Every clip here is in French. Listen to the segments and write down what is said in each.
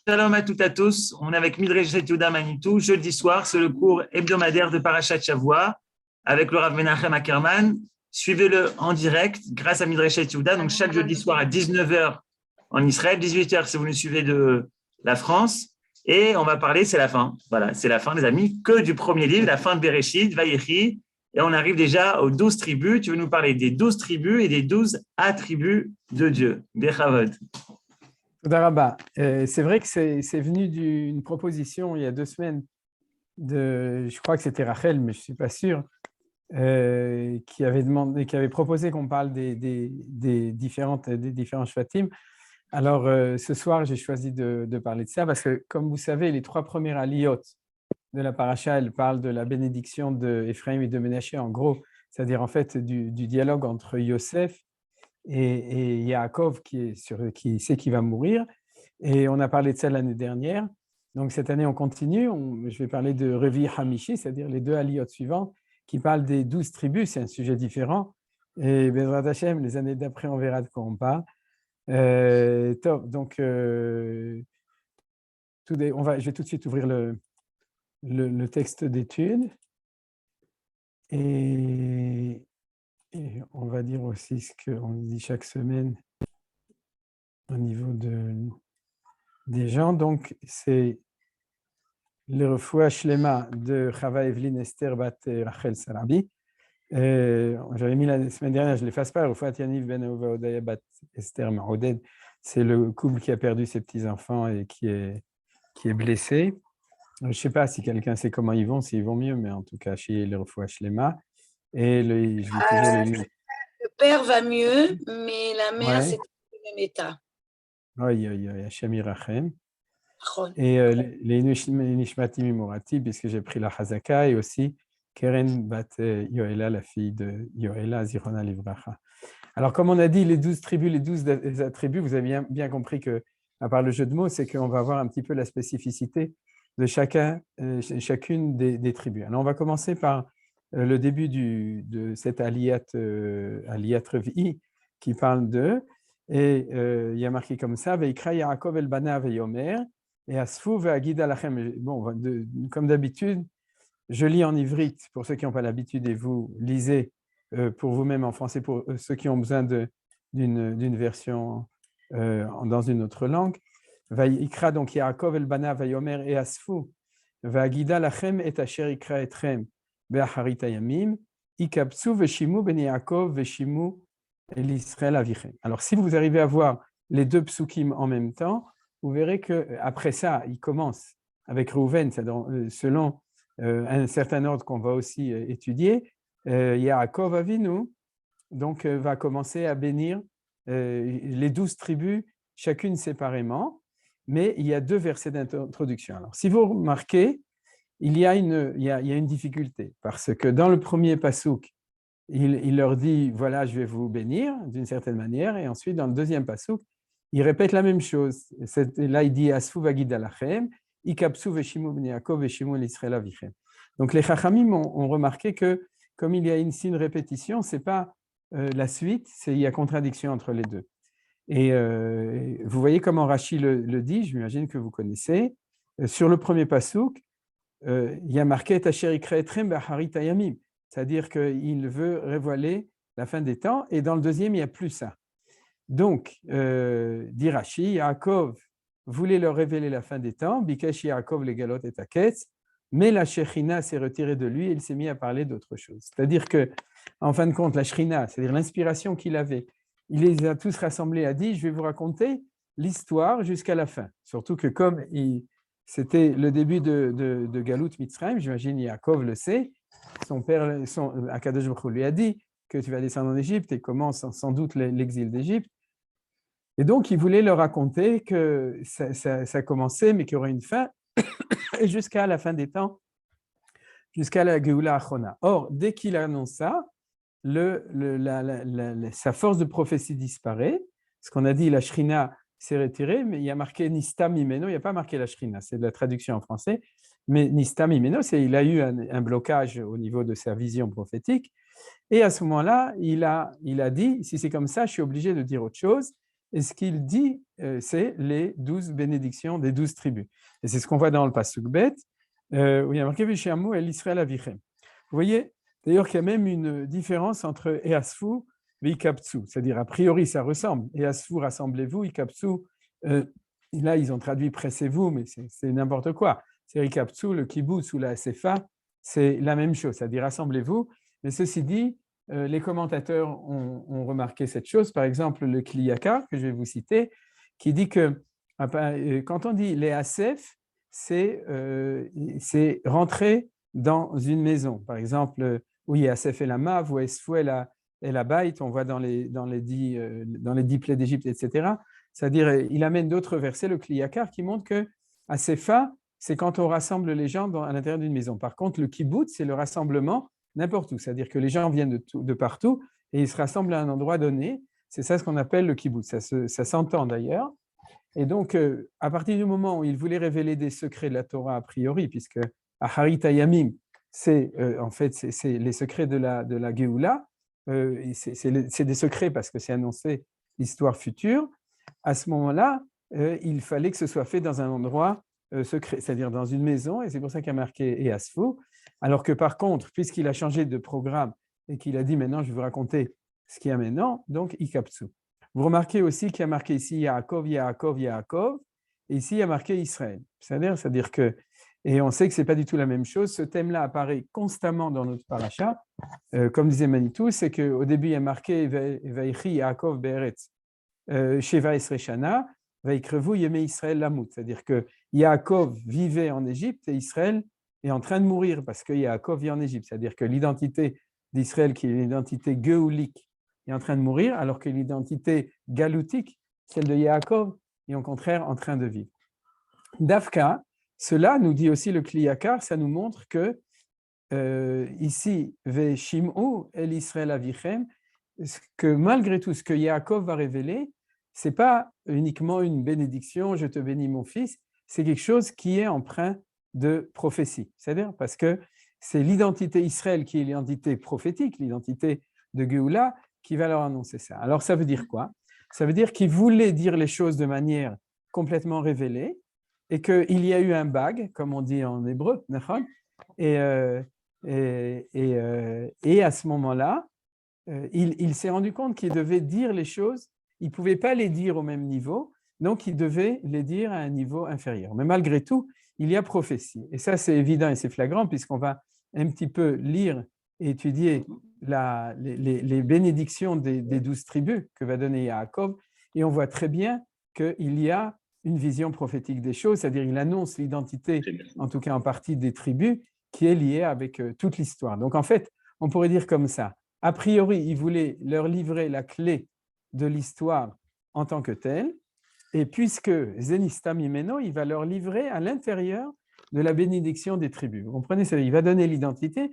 Shalom à toutes et à tous. On est avec Midrash Yehuda Manitou. Jeudi soir, c'est le cours hebdomadaire de Parashat Shavua avec le Rav Menachem Ackerman. Suivez-le en direct grâce à Midrash Yehuda. Donc, chaque jeudi soir à 19h en Israël, 18h si vous nous suivez de la France. Et on va parler, c'est la fin. Voilà, c'est la fin, les amis, que du premier livre, la fin de Bereshit, Vayechi. Et on arrive déjà aux 12 tribus. Tu veux nous parler des 12 tribus et des 12 attributs de Dieu. Bechavod. Rabba. C'est vrai que c'est venu d'une proposition il y a 2 semaines je crois que c'était Rachel, mais je ne suis pas sûr, qui avait proposé qu'on parle des différents shvatim. Alors, ce soir, j'ai choisi de parler de ça parce que, comme vous savez, les 3 premières aliyot de la paracha, elles parlent de la bénédiction d'Ephraim et de Ménaché, en gros, c'est-à-dire en fait du dialogue entre Yosef et Yaakov qui sait qu'il va mourir. Et on a parlé de ça l'année dernière. Donc cette année, on continue. Je vais parler de Revi Hamishi, c'est-à-dire les 2 aliyot suivantes, qui parlent des 12 tribus. C'est un sujet différent. Et Bezrat Hashem, les années d'après, on verra de quoi on parle. Top. Donc, je vais tout de suite ouvrir le texte d'étude. Et on va dire aussi ce qu'on dit chaque semaine au niveau des gens. Donc, c'est le refoua shlema de Chava Evelyn Esther Bat Rachel Sarabi. J'avais mis la semaine dernière, je ne l'efface pas, le refoua Yaniv Ben Aouva Odaya Bat Esther Maouded. C'est le couple qui a perdu ses petits-enfants et qui est blessé. Je ne sais pas si quelqu'un sait comment ils vont, s'ils vont mieux, mais en tout cas, chez le refoua shlema. Et je lis toujours le père va mieux, mais la mère, c'est le même état. Oui, Hashem Yirachem. Et les Nishmatim Imorati, puisque j'ai pris la Hazaka, et aussi Keren Bat Yoela, la fille de Yoela, Zirona Livracha. Alors, comme on a dit, les 12 tribus, les 12 attributs, vous avez bien compris que, à part le jeu de mots, c'est qu'on va voir un petit peu la spécificité de chacune des tribus. Alors, on va commencer par le début de cette Aliyat Revi qui parle de, et il y a marqué comme ça, Veikra Yaakov el Bana Veyomer, et Asfu Ve'agida Lachem. Bon, comme d'habitude, je lis en ivrite pour ceux qui n'ont pas l'habitude et vous lisez pour vous-même en français pour ceux qui ont besoin d'une version dans une autre langue. Veikra donc Yaakov el Bana Veyomer et Asfu Ve'agida Lachem et Asher Ikra Etrem Be'acharit Hayamim Ikabsu Veshimu Ben Yaakov Veshimu l'Israël Avichem. Alors, si vous arrivez à voir les 2 psukim en même temps, vous verrez qu'après ça, il commence avec Reuven, selon un certain ordre qu'on va aussi étudier. Yaakov Avinu donc, va commencer à bénir les 12 tribus, chacune séparément, mais il y a 2 versets d'introduction. Alors, si vous remarquez, il y a une difficulté, parce que dans le premier pasuk, il leur dit, voilà, je vais vous bénir d'une certaine manière. Et ensuite, dans le deuxième pasuk, il répète la même chose. Là, il dit, Asfu vagid alachem, ikapsu veshimu bnei Yaakov veshimu l'Israël avichem. Donc, les Chachamim ont remarqué que, comme il y a ici une répétition, ce n'est pas la suite, il y a contradiction entre les 2. Et vous voyez comment Rashi le dit, j'imagine que vous connaissez. Sur le premier pasuk, il y a marqué, Tasher ikra etrem be'acharit hayamim. C'est-à-dire qu'il veut révéler la fin des temps, et dans le deuxième, il n'y a plus ça. Donc, dit Rashi, Yaakov voulait leur révéler la fin des temps, Bikesh Yaakov les galot et Aketz, mais la Shekhinah s'est retirée de lui et il s'est mis à parler d'autre chose. C'est-à-dire que, en fin de compte, la Shekhinah, c'est-à-dire l'inspiration qu'il avait, il les a tous rassemblés, a dit, je vais vous raconter l'histoire jusqu'à la fin. Surtout que comme c'était le début de Galut Mitzrayim, j'imagine Yaakov le sait, son père, Akadosh Baruch Hu lui a dit que tu vas descendre en Égypte et commence sans doute l'exil d'Égypte. Et donc, il voulait leur raconter que ça commençait, mais qu'il y aurait une fin, et jusqu'à la fin des temps, jusqu'à la Geoula Achona. Or, dès qu'il annonce ça, sa force de prophétie disparaît. Ce qu'on a dit, la Shrina s'est retirée, mais il y a marqué Nistam Imeno, il n'y a pas marqué la Shrina, c'est de la traduction en français. Mais Nistam Imeno, il a eu un blocage au niveau de sa vision prophétique. Et à ce moment-là, il a dit, si c'est comme ça, je suis obligé de dire autre chose. Et ce qu'il dit, c'est les 12 bénédictions des 12 tribus. Et c'est ce qu'on voit dans le Pasuk Bet, où il y a marqué Vishamu el Israël avichem. Vous voyez, d'ailleurs, qu'il y a même une différence entre Easfu et Ikaptsu. C'est-à-dire, a priori, ça ressemble. Easfu, rassemblez-vous, Ikaptsu, là, ils ont traduit pressez-vous, mais c'est n'importe quoi. C'est Ikaptsu, le kibbutz ou la sefa, c'est la même chose, c'est-à-dire rassemblez-vous. Mais ceci dit, les commentateurs ont remarqué cette chose. Par exemple, le Kli Yakar, que je vais vous citer, qui dit que quand on dit les Asef, c'est rentrer dans une maison. Par exemple, oui, Asef et la Mav, ou Esfou et la Bait, on voit dans les 10 plaies d'Égypte, etc. C'est-à-dire, il amène d'autres versets, le Kli Yakar, qui montre que Asefa, c'est quand on rassemble les gens à l'intérieur d'une maison. Par contre, le kibbutz, c'est le rassemblement n'importe où. C'est-à-dire que les gens viennent de partout et ils se rassemblent à un endroit donné. C'est ça ce qu'on appelle le kibbutz. Ça s'entend d'ailleurs. Et donc, à partir du moment où il voulait révéler des secrets de la Torah a priori, puisque Aharit Hayamim, c'est en fait c'est les secrets de la Géoula, c'est des secrets parce que c'est annoncé l'histoire future. À ce moment-là, il fallait que ce soit fait dans un endroit secret, c'est-à-dire dans une maison, et c'est pour ça qu'il y a marqué Easfu. Alors que par contre, puisqu'il a changé de programme et qu'il a dit maintenant je vais vous raconter ce qu'il y a maintenant, donc Ikaptsu. Vous remarquez aussi qu'il y a marqué ici Yaakov, Yaakov, Yaakov, et ici il y a marqué Israël. C'est-à-dire que, et on sait que ce n'est pas du tout la même chose, ce thème-là apparaît constamment dans notre paracha. Comme disait Manitou, c'est qu'au début il y a marqué Vaichi Yaakov Be'eretz Sheva Esrei Shana, Vaikrevu Yemei Israël Lamut. C'est-à-dire que Yaakov vivait en Égypte et Israël est en train de mourir parce que Yaakov vit en Égypte. C'est-à-dire que l'identité d'Israël, qui est l'identité géoulique, est en train de mourir, alors que l'identité galoutique, celle de Yaakov, est au contraire en train de vivre. Dafka, cela nous dit aussi le Kli Yakar, ça nous montre que ici, Veshim'u el Israël avichem, que malgré tout ce que Yaakov va révéler, ce n'est pas uniquement une bénédiction, je te bénis mon fils, c'est quelque chose qui est empreint de prophétie. C'est-à-dire parce que c'est l'identité Israël qui est l'identité prophétique, l'identité de Géoula, qui va leur annoncer ça. Alors ça veut dire quoi? Ça veut dire qu'il voulait dire les choses de manière complètement révélée et qu'il y a eu un bag, comme on dit en hébreu, et à ce moment-là, il s'est rendu compte qu'il devait dire les choses, il ne pouvait pas les dire au même niveau, donc il devait les dire à un niveau inférieur. Mais malgré tout, il y a prophétie. Et ça, c'est évident et c'est flagrant, puisqu'on va un petit peu lire et étudier les bénédictions des 12 tribus que va donner Yaakov, et on voit très bien qu'il y a une vision prophétique des choses, c'est-à-dire il annonce l'identité, en tout cas en partie des tribus, qui est liée avec toute l'histoire. Donc en fait, on pourrait dire comme ça, a priori, il voulait leur livrer la clé de l'histoire en tant que telle, et puisque Zenistam Imeno, il va leur livrer à l'intérieur de la bénédiction des tribus. Vous comprenez? Il va donner l'identité,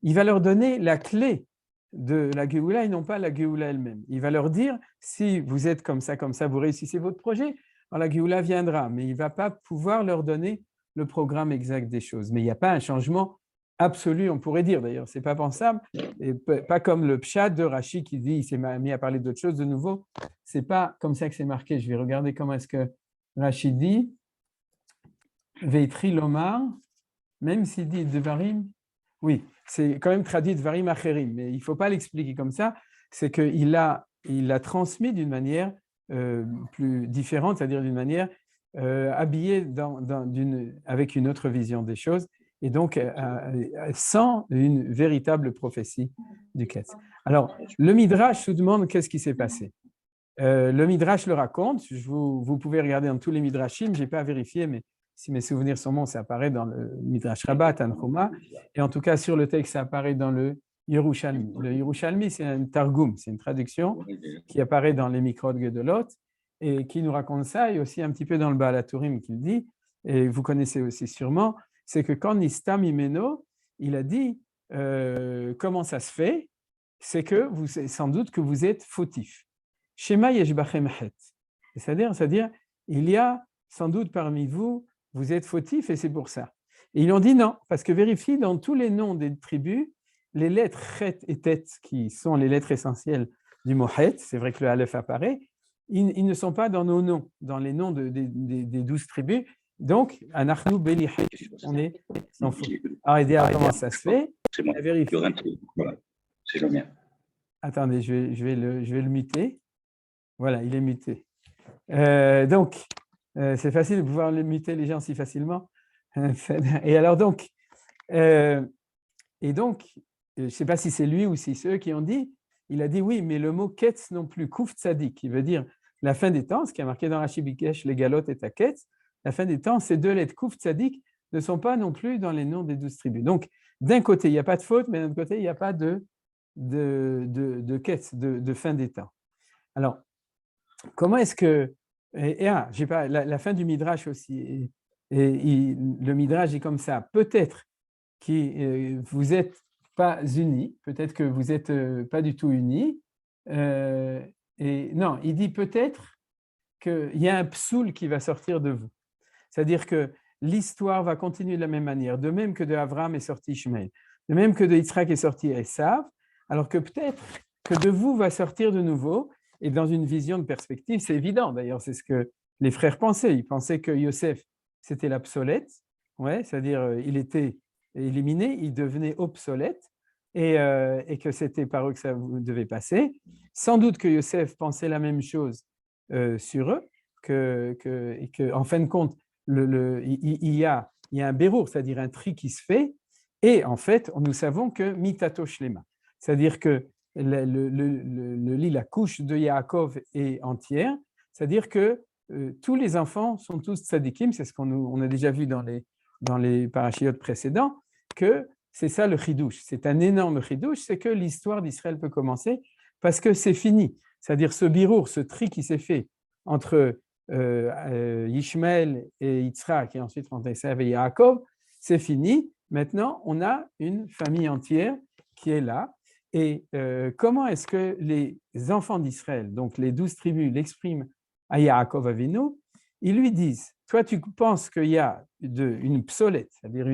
il va leur donner la clé de la Géoula et non pas la Géoula elle-même. Il va leur dire, si vous êtes comme ça, vous réussissez votre projet, alors la Géoula viendra, mais il ne va pas pouvoir leur donner le programme exact des choses. Mais il n'y a pas un changement absolu, on pourrait dire d'ailleurs, ce n'est pas pensable, et pas comme le Pshat de Rashi qui dit, il s'est mis à parler d'autre chose de nouveau, ce n'est pas comme ça que c'est marqué. Je vais regarder comment est-ce que Rashi dit, Veitri Lomar, même s'il dit Devarim, oui, c'est quand même traduit Devarim Acherim, mais il ne faut pas l'expliquer comme ça, c'est qu'il l'a transmis d'une manière plus différente, c'est-à-dire d'une manière habillée avec une autre vision des choses, et donc sans une véritable prophétie du Ketz. Alors, le Midrash nous demande qu'est-ce qui s'est passé. Le Midrash le raconte, vous pouvez regarder dans tous les Midrashim, je n'ai pas vérifié, mais si mes souvenirs sont bons, ça apparaît dans le Midrash Rabbah, Tanchuma, et en tout cas sur le texte, ça apparaît dans le Yerushalmi. Le Yerushalmi, c'est un targum, c'est une traduction qui apparaît dans les Mikrot Gedolot et qui nous raconte ça, et aussi un petit peu dans le Baal HaTurim qu'il dit, et vous connaissez aussi sûrement, c'est que quand Nistam Imeno, il a dit comment ça se fait, c'est que sans doute que vous êtes fautif. Shema yeshbachem het. C'est-à-dire, il y a sans doute parmi vous, vous êtes fautif et c'est pour ça. Et ils ont dit non, parce que vérifie dans tous les noms des tribus, les lettres het et tet, qui sont les lettres essentielles du mot het, c'est vrai que le aleph apparaît, ils ne sont pas dans nos noms, dans les noms des 12 tribus. Donc, Anachnu Beli Haish, on est sans faute. Alors, Edéa, comment ça se fait? C'est bon. Voilà, c'est le mien. Attendez, je vais le muter. Voilà, il est muté. Donc, c'est facile de pouvoir muter les gens si facilement. Et alors donc, je ne sais pas si c'est lui ou si c'est eux qui ont dit, il a dit oui, mais le mot ketz non plus, kouf tzadik, qui veut dire la fin des temps, ce qui est marqué dans Rashi Bikesh, les galotes et ketz, la fin des temps, ces deux lettres kouf tzadik ne sont pas non plus dans les noms des 12 tribus. Donc, d'un côté, il n'y a pas de faute, mais d'un autre côté, il n'y a pas de ketz, de fin des temps. Alors, comment est-ce que… j'ai pas, la fin du Midrash aussi, le Midrash est comme ça, peut-être que vous n'êtes pas unis, peut-être que vous n'êtes pas du tout unis, et non, il dit peut-être qu'il y a un psoul qui va sortir de vous, c'est-à-dire que l'histoire va continuer de la même manière, de même que de Abraham est sorti Ishmaël, de même que de Yitzhak est sorti Esav, alors que peut-être que de vous va sortir de nouveau. Et dans une vision de perspective, c'est évident. D'ailleurs, c'est ce que les frères pensaient. Ils pensaient que Yosef, c'était l'obsolète, ouais, c'est-à-dire il était éliminé, il devenait obsolète, et que c'était par eux que ça devait passer. Sans doute que Yosef pensait la même chose sur eux, et que, en fin de compte, il y a un bérour, c'est-à-dire un tri qui se fait, et en fait, nous savons que mitato shlema, c'est-à-dire que le lit, la couche de Yaakov est entière, c'est-à-dire que tous les enfants sont tous tzadikim, c'est ce qu'on a déjà vu dans les parachiotes précédents, que c'est ça le chidouche, c'est un énorme chidouche, c'est que l'histoire d'Israël peut commencer parce que c'est fini, c'est-à-dire ce birour, ce tri qui s'est fait entre Ishmaël et Yitzhak et ensuite entre Esav et Yaakov, c'est fini, maintenant on a une famille entière qui est là. Et comment est-ce que les enfants d'Israël, donc les 12 tribus, l'expriment à Yaakov Avinu? Ils lui disent, toi tu penses qu'il y a une psolète, c'est-à-dire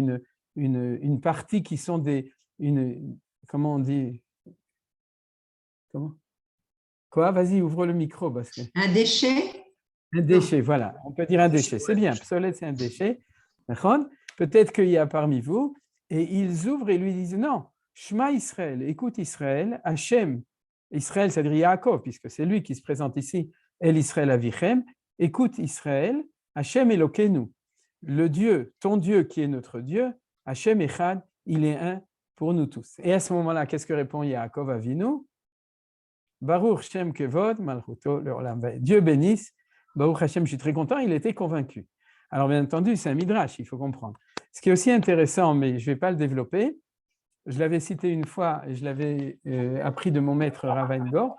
une partie qui sont comment on dit? Comment? Quoi? Vas-y, ouvre le micro. Parce que… Un déchet? Un déchet, voilà. On peut dire un déchet. C'est bien, psolète, c'est un déchet. Peut-être qu'il y a parmi vous, et ils ouvrent et lui disent, non, Shema Israël, écoute Israël, Hachem, Israël, c'est-à-dire Yaakov, puisque c'est lui qui se présente ici, El Israël Avichem, écoute Israël, Hachem Elokeinu, le Dieu, ton Dieu qui est notre Dieu, Hachem Echad, il est un pour nous tous. Et à ce moment-là, qu'est-ce que répond Yaakov Avinu? Baruch Shem Kevod, Malchuto, Leolam Vaed. Dieu bénisse, Baruch Hashem, je suis très content, il était convaincu. Alors bien entendu, c'est un midrash, il faut comprendre. Ce qui est aussi intéressant, mais je ne vais pas le développer, je l'avais cité une fois et je l'avais appris de mon maître Rav Weingorf,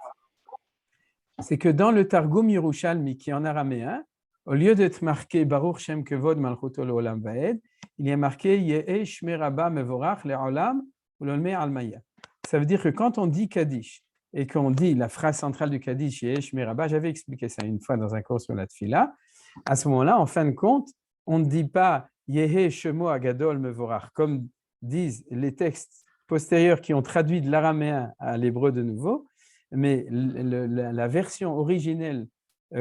c'est que dans le Targum Yerushalmi, qui est en araméen, au lieu d'être marqué Baruch Shem Kevod Malchuto Leolam Vaed, il y a marqué Ye'eh Shmei Rabba Mevorach Leolam Ulolmei Almaya. Ça veut dire que quand on dit Kaddish et qu'on dit la phrase centrale du Kaddish Ye'eh Shmei Rabba, j'avais expliqué ça une fois dans un cours sur la Tfila, à ce moment-là, en fin de compte, on ne dit pas Ye'eh Shemo Agadol Mevorach, comme disent les textes postérieurs qui ont traduit de l'araméen à l'hébreu de nouveau, mais la version originelle,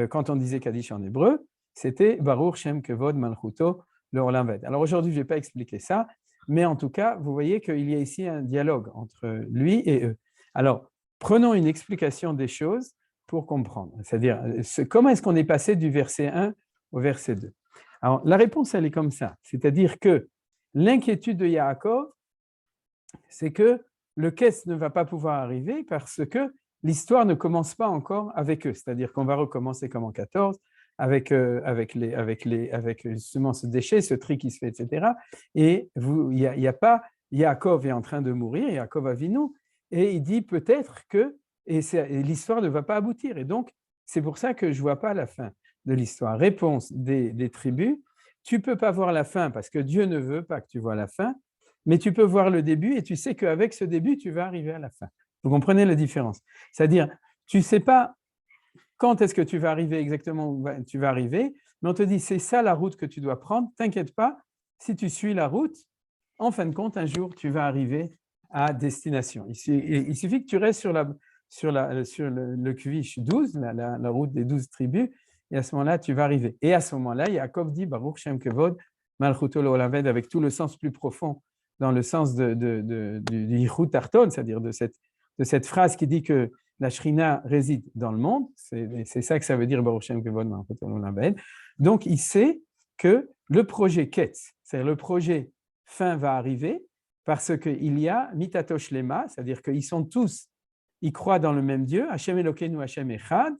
quand on disait Kaddish en hébreu, c'était Baruch Shem Kevod Malchuto Leolam Vaed. Alors aujourd'hui, je ne vais pas expliquer ça, mais en tout cas, vous voyez qu'il y a ici un dialogue entre lui et eux. Alors, prenons une explication des choses pour comprendre, c'est-à-dire comment est-ce qu'on est passé du verset 1 au verset 2. Alors, la réponse, elle est comme ça, c'est-à-dire que l'inquiétude de Yaakov, c'est que le Kes ne va pas pouvoir arriver parce que l'histoire ne commence pas encore avec eux, c'est-à-dire qu'on va recommencer comme en 14 avec justement ce déchet, ce tri qui se fait, etc. Et il n'y a pas, Yaakov est en train de mourir, Yaakov Avinu, et il dit peut-être que l'histoire ne va pas aboutir. Et donc, c'est pour ça que je ne vois pas la fin de l'histoire. Réponse des tribus, tu ne peux pas voir la fin parce que Dieu ne veut pas que tu vois la fin, mais tu peux voir le début et tu sais qu'avec ce début, tu vas arriver à la fin. Vous comprenez la différence? C'est-à-dire, tu ne sais pas quand est-ce que tu vas arriver exactement où tu vas arriver, mais on te dit, c'est ça la route que tu dois prendre, t'inquiète pas, si tu suis la route, en fin de compte, un jour, tu vas arriver à destination. Il suffit que tu restes sur le Kvish 12, la route des 12 tribus, et à ce moment-là, tu vas arriver. Et à ce moment-là, Yaakov dit Baruch Shem Kevod, Malchuto L'Olam, avec tout le sens plus profond, dans le sens du Yichud Tarton, c'est-à-dire de cette phrase qui dit que la Shrina réside dans le monde. C'est ça que ça veut dire Baruch Shem Kevod, Malchuto L'Olam. Donc, il sait que le projet Ketz, c'est-à-dire le projet fin va arriver, parce qu'il y a Mitato Shlema, c'est-à-dire qu'ils sont tous, ils croient dans le même Dieu, Hashem Elokeinu, Hashem Echad,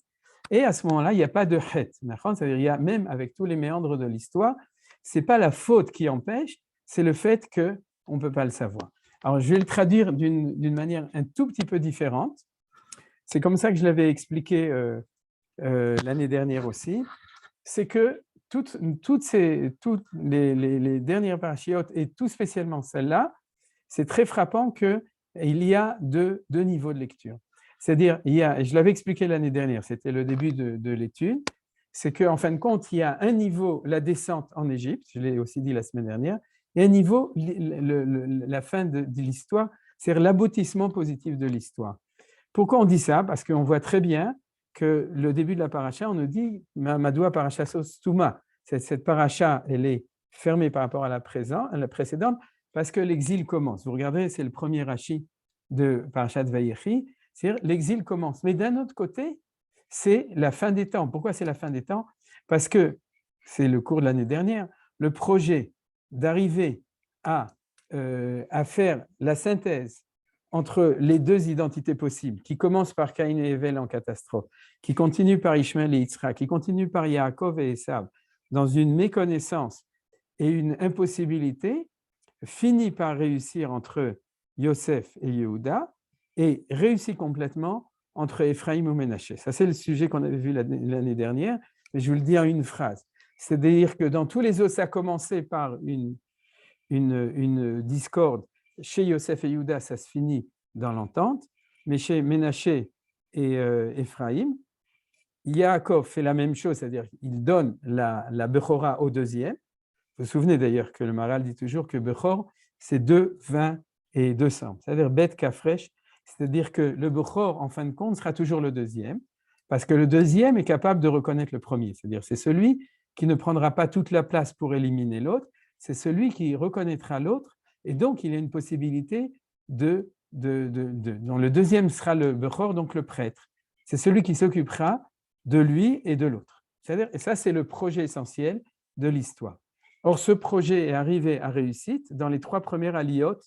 et à ce moment-là, il n'y a pas de chet. C'est-à-dire, il y a, même avec tous les méandres de l'histoire, ce n'est pas la faute qui empêche, c'est le fait qu'on ne peut pas le savoir. Alors, je vais le traduire d'une manière un tout petit peu différente. C'est comme ça que je l'avais expliqué l'année dernière aussi. C'est que toutes les dernières parachiotes, et tout spécialement celle-là, c'est très frappant qu'il y a deux niveaux de lecture. C'est-à-dire, je l'avais expliqué l'année dernière, c'était le début de l'étude, c'est qu'en fin de compte, il y a un niveau, la descente en Égypte, je l'ai aussi dit la semaine dernière, et un niveau, la fin de l'histoire, c'est l'aboutissement positif de l'histoire. Pourquoi on dit ça? Parce qu'on voit très bien que le début de la paracha, on nous dit « Madoua paracha sostuma ». Cette paracha, elle est fermée par rapport à la précédente, parce que l'exil commence. Vous regardez, c'est le premier Rashi de Parashat Vayechi, c'est-à-dire l'exil commence. Mais d'un autre côté, c'est la fin des temps. Pourquoi c'est la fin des temps? Parce que, c'est le cours de l'année dernière, le projet d'arriver à faire la synthèse entre les deux identités possibles, qui commence par Caïn et Hevel en catastrophe, qui continue par Ishmaël et Yitzhak, qui continue par Yaakov et Esav, dans une méconnaissance et une impossibilité, finit par réussir entre Yosef et Yehuda et réussit complètement entre Ephraïm et Ménaché. Ça, c'est le sujet qu'on avait vu l'année dernière, mais je vous le dis en une phrase. C'est-à-dire que dans tous les autres, ça a commencé par une discorde. Chez Yosef et Yehuda, ça se finit dans l'entente, mais chez Ménaché et Ephraïm, Yaakov fait la même chose, c'est-à-dire qu'il donne la Bechora au deuxième. Vous vous souvenez d'ailleurs que le Maral dit toujours que Bechor, c'est 2, 20 et 200. C'est-à-dire Bet Kafresh, c'est-à-dire que le Bechor, en fin de compte, sera toujours le deuxième, parce que le deuxième est capable de reconnaître le premier. C'est-à-dire c'est celui qui ne prendra pas toute la place pour éliminer l'autre, c'est celui qui reconnaîtra l'autre, et donc il y a une possibilité dont le deuxième sera le Bechor, donc le prêtre. C'est celui qui s'occupera de lui et de l'autre. C'est-à-dire, et ça, c'est le projet essentiel de l'histoire. Or, ce projet est arrivé à réussite dans les 3 premières aliyot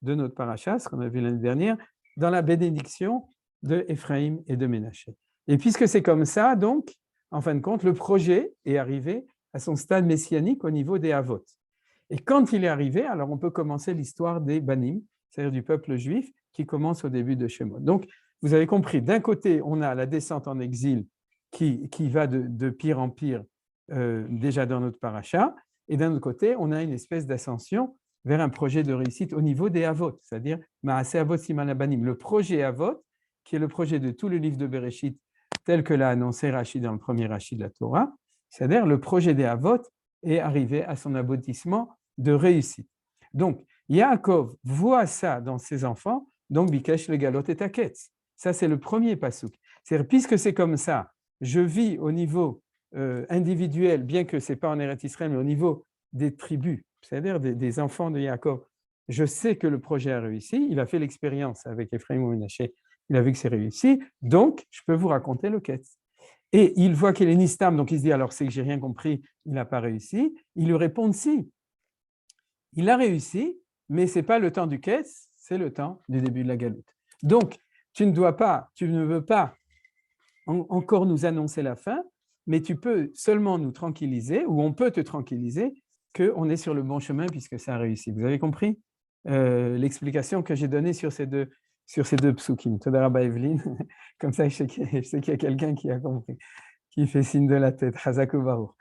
de notre paracha, ce qu'on a vu l'année dernière, dans la bénédiction de Ephraïm et de Ménaché. Et puisque c'est comme ça, donc, en fin de compte, le projet est arrivé à son stade messianique au niveau des Havot. Et quand il est arrivé, alors on peut commencer l'histoire des Banim, c'est-à-dire du peuple juif, qui commence au début de Shemot. Donc, vous avez compris, d'un côté, on a la descente en exil qui va de pire en pire déjà dans notre paracha, et d'un autre côté, on a une espèce d'ascension vers un projet de réussite au niveau des Havot, c'est-à-dire Maaseh Avot Siman Abanim, le projet Havot, qui est le projet de tout le livre de Bereshit, tel que l'a annoncé Rashi dans le premier Rashi de la Torah, c'est-à-dire le projet des Havot est arrivé à son aboutissement de réussite. Donc, Yaakov voit ça dans ses enfants, donc Bikesh le Galot et Taketz. Ça, c'est le premier pasouk. C'est-à-dire, puisque c'est comme ça, je vis au niveau individuel, bien que ce n'est pas en Eretz Israël, mais au niveau des tribus, c'est-à-dire des enfants de Yaakov. Je sais que le projet a réussi, il a fait l'expérience avec Ephraim ou Ménaché, il a vu que c'est réussi, donc je peux vous raconter le Ketz. Et il voit qu'il est Nistam, donc il se dit, alors c'est que j'ai rien compris, il n'a pas réussi. Il lui répond, si, il a réussi, mais ce n'est pas le temps du Ketz, c'est le temps du début de la galoute. Donc, tu ne veux pas encore nous annoncer la fin, mais tu peux seulement nous tranquilliser, ou on peut te tranquilliser, qu'on est sur le bon chemin puisque ça a réussi. Vous avez compris l'explication que j'ai donnée sur ces deux psukim. Toda Rabba Evelyne, comme ça je sais qu'il y a quelqu'un qui a compris, qui fait signe de la tête. Chazak u'baruch.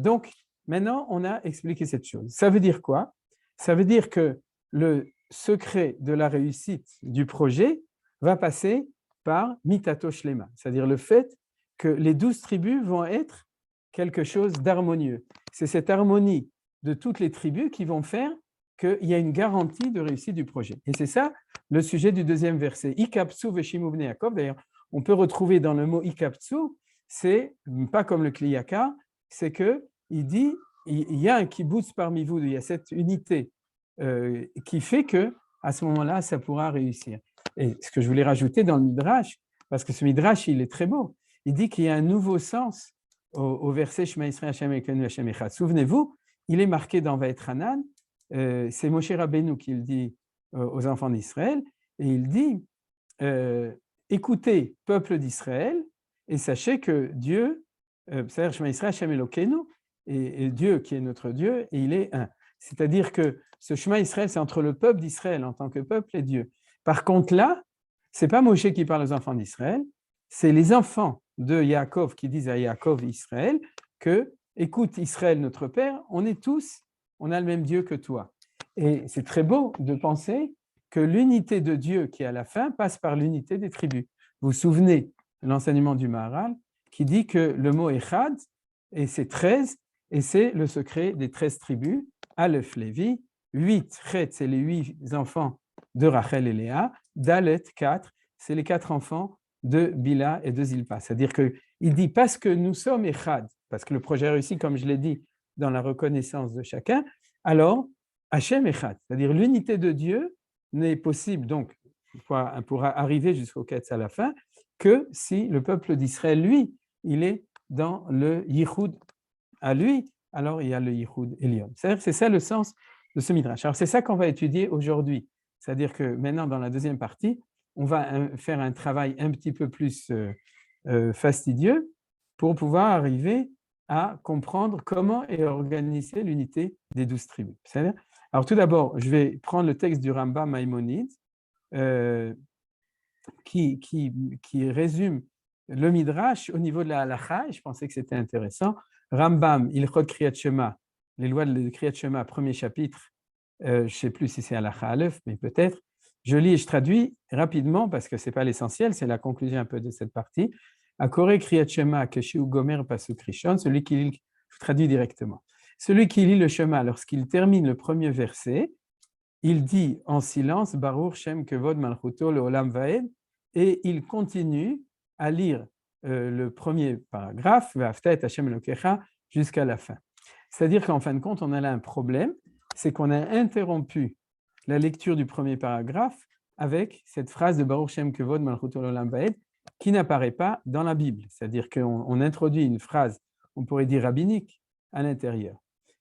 Donc, maintenant, on a expliqué cette chose. Ça veut dire quoi? Ça veut dire que le secret de la réussite du projet va passer par mitato shlema, c'est-à-dire le fait que les 12 tribus vont être quelque chose d'harmonieux. C'est cette harmonie de toutes les tribus qui vont faire qu'il y a une garantie de réussite du projet. Et c'est ça le sujet du deuxième verset. Ikapsu veshimu bnei Yaakov. D'ailleurs, on peut retrouver dans le mot ikapsu, c'est pas comme le kliyaka, c'est qu'il dit il y a un kibbutz parmi vous, il y a cette unité qui fait que à ce moment-là, ça pourra réussir. Et ce que je voulais rajouter dans le Midrash, parce que ce Midrash, il est très beau, il dit qu'il y a un nouveau sens au verset Shema Yisrael Hashem Elokeinu Hashem Echad. Souvenez-vous, il est marqué dans Vaetranan, c'est Moshe Rabbeinu qui le dit aux enfants d'Israël, et il dit écoutez, peuple d'Israël, et sachez que Dieu, c'est-à-dire Shema Yisrael Hashem Elokeinu, et Dieu qui est notre Dieu, et il est un. C'est-à-dire que ce Shema Israël, c'est entre le peuple d'Israël en tant que peuple et Dieu. Par contre, là, ce n'est pas Moshe qui parle aux enfants d'Israël, c'est les enfants de Yaakov qui disent à Yaakov, Israël, que, écoute Israël, notre Père, on est tous, on a le même Dieu que toi. Et c'est très beau de penser que l'unité de Dieu qui est à la fin passe par l'unité des tribus. Vous vous souvenez de l'enseignement du Maharal qui dit que le mot Echad, et c'est 13, et c'est le secret des 13 tribus, Aleph Lévi, 8, Chet, c'est les 8 enfants de Rachel et Léa, Dalet, 4, c'est les 4 enfants de Bila et de Zilpa. C'est-à-dire qu'il dit parce que nous sommes Echad, parce que le projet réussit, comme je l'ai dit, dans la reconnaissance de chacun, alors Hachem Echad, c'est-à-dire l'unité de Dieu n'est possible, donc, pour arriver jusqu'au Ketz à la fin, que si le peuple d'Israël, lui, il est dans le Yichud à lui, alors il y a le Yichud Elion. C'est ça le sens de ce Midrash. Alors c'est ça qu'on va étudier aujourd'hui. C'est-à-dire que maintenant, dans la deuxième partie, on va faire un travail un petit peu plus fastidieux pour pouvoir arriver à comprendre comment est organisée l'unité des 12 tribus. Alors tout d'abord, je vais prendre le texte du Rambam Maïmonide qui résume le Midrash au niveau de la Halacha, et je pensais que c'était intéressant. Rambam, Ilchot Kriyat Shema, les lois de Kriyat Shema, premier chapitre, je ne sais plus si c'est Halacha Aleph, mais peut-être. Je lis et je traduis rapidement parce que ce n'est pas l'essentiel, c'est la conclusion un peu de cette partie. Akore Kriyat Shema, Keshiu Gomer Pasuk Rishon, celui qui lit, je traduis directement. Celui qui lit le Shema, lorsqu'il termine le premier verset, il dit en silence Baruch Shem Kevod Malchuto Leolam Vaed, et il continue à lire le premier paragraphe, Ve'afta et Hashem Elokecha, jusqu'à la fin. C'est-à-dire qu'en fin de compte, on a là un problème, c'est qu'on a interrompu la lecture du premier paragraphe avec cette phrase de Baruch Shem Kevod Malchuto Leolam Vaed qui n'apparaît pas dans la Bible. C'est-à-dire qu'on introduit une phrase, on pourrait dire rabbinique, à l'intérieur.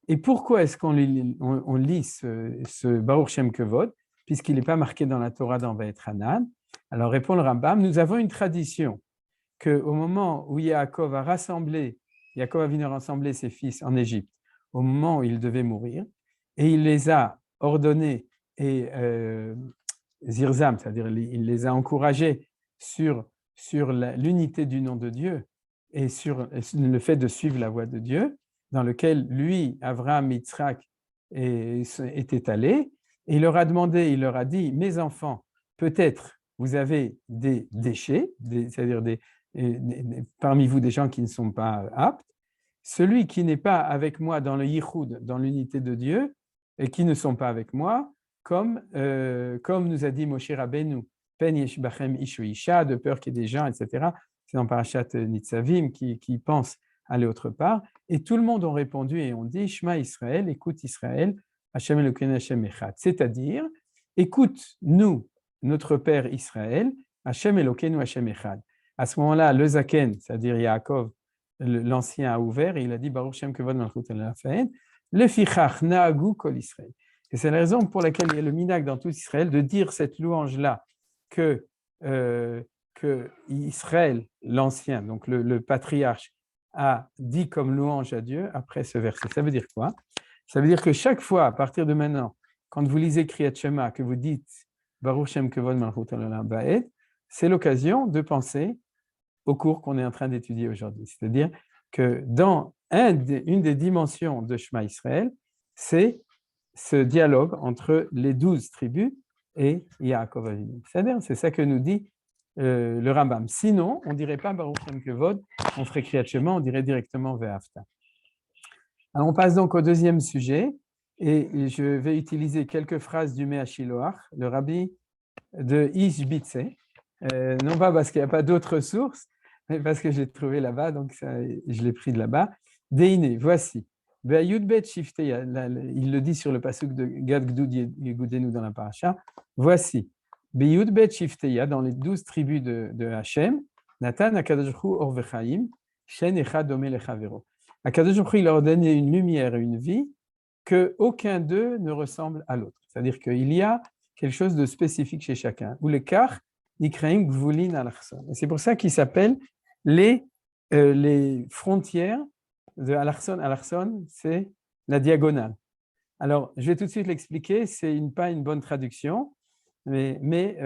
Et pourquoi est-ce qu'on lit ce Baruch Shem Kevod, puisqu'il n'est pas marqué dans la Torah dans Vaetranan? Alors répond le Rambam, nous avons une tradition qu'au moment où Yaakov Avinu a rassemblé ses fils en Égypte, au moment où il devait mourir, et il les a ordonnés et zirzam, c'est-à-dire il les a encouragés sur l'unité du nom de Dieu et sur le fait de suivre la voie de Dieu, dans lequel lui, Avraham, Yitzhak, étaient allés, et il leur a demandé, il leur a dit, mes enfants, peut-être vous avez des déchets, c'est-à-dire parmi vous des gens qui ne sont pas aptes, celui qui n'est pas avec moi dans le Yichud, dans l'unité de Dieu, et qui ne sont pas avec moi, comme nous a dit Moshe Rabbeinu, Pen yesh bachem ish ou isha, de peur qu'il y ait des gens, etc. C'est dans Parashat Nitzavim qui pensent aller autre part. Et tout le monde a répondu et on dit Shema Israël, écoute Israël, Hashem Elokeinu Hashem Echad. C'est-à-dire, écoute nous, notre Père Israël, Hashem Elokeinu Hashem Echad. À ce moment-là, le Zaken, c'est-à-dire Yaakov, l'ancien a ouvert et il a dit Baruch Shem Kevod Malchut Lefaed, le Fichach Naagu Kol Israël. Et c'est la raison pour laquelle il y a le minhag dans tout Israël de dire cette louange-là que Israël, l'ancien, donc le patriarche, a dit comme louange à Dieu après ce verset. Ça veut dire quoi? Ça veut dire que chaque fois, à partir de maintenant, quand vous lisez Kriyat Shema, que vous dites Baruch Shem Kevod Malchut Leolam Vaed, c'est l'occasion de penser au cours qu'on est en train d'étudier aujourd'hui. C'est-à-dire que dans une des dimensions de Shema Israël, c'est ce dialogue entre les 12 tribus et Yaakov Avinu. C'est ça que nous dit le Rambam. Sinon, on ne dirait pas Baruch Shem Kevod, on ferait Kriyat Shema, on dirait directement Ve'afta. Alors, on passe donc au deuxième sujet, Et je vais utiliser quelques phrases du Mea Shiloach, le rabbi de Ishbitze, non pas parce qu'il n'y a pas d'autres sources, mais parce que j'ai trouvé là-bas, donc je l'ai pris de là-bas. Deine, voici. Il le dit sur le pasuk de Gad Gdud Yegudenu dans la paracha. Voici. Beyudbet Shifteya, dans les 12 tribus de Hachem, Natan Akadosh Baruch Hu Or Vechaim, Shen Echad Dome Lechavero. Akadosh Baruch Hu, il leur a donné une lumière et une vie qu'aucun d'eux ne ressemble à l'autre. C'est-à-dire qu'il y a quelque chose de spécifique chez chacun. Ou les kar nikraim gvulin alarson. C'est pour ça qu'ils s'appellent les frontières de alarson. Alarson, c'est la diagonale. Alors, je vais tout de suite l'expliquer. C'est pas une bonne traduction, mais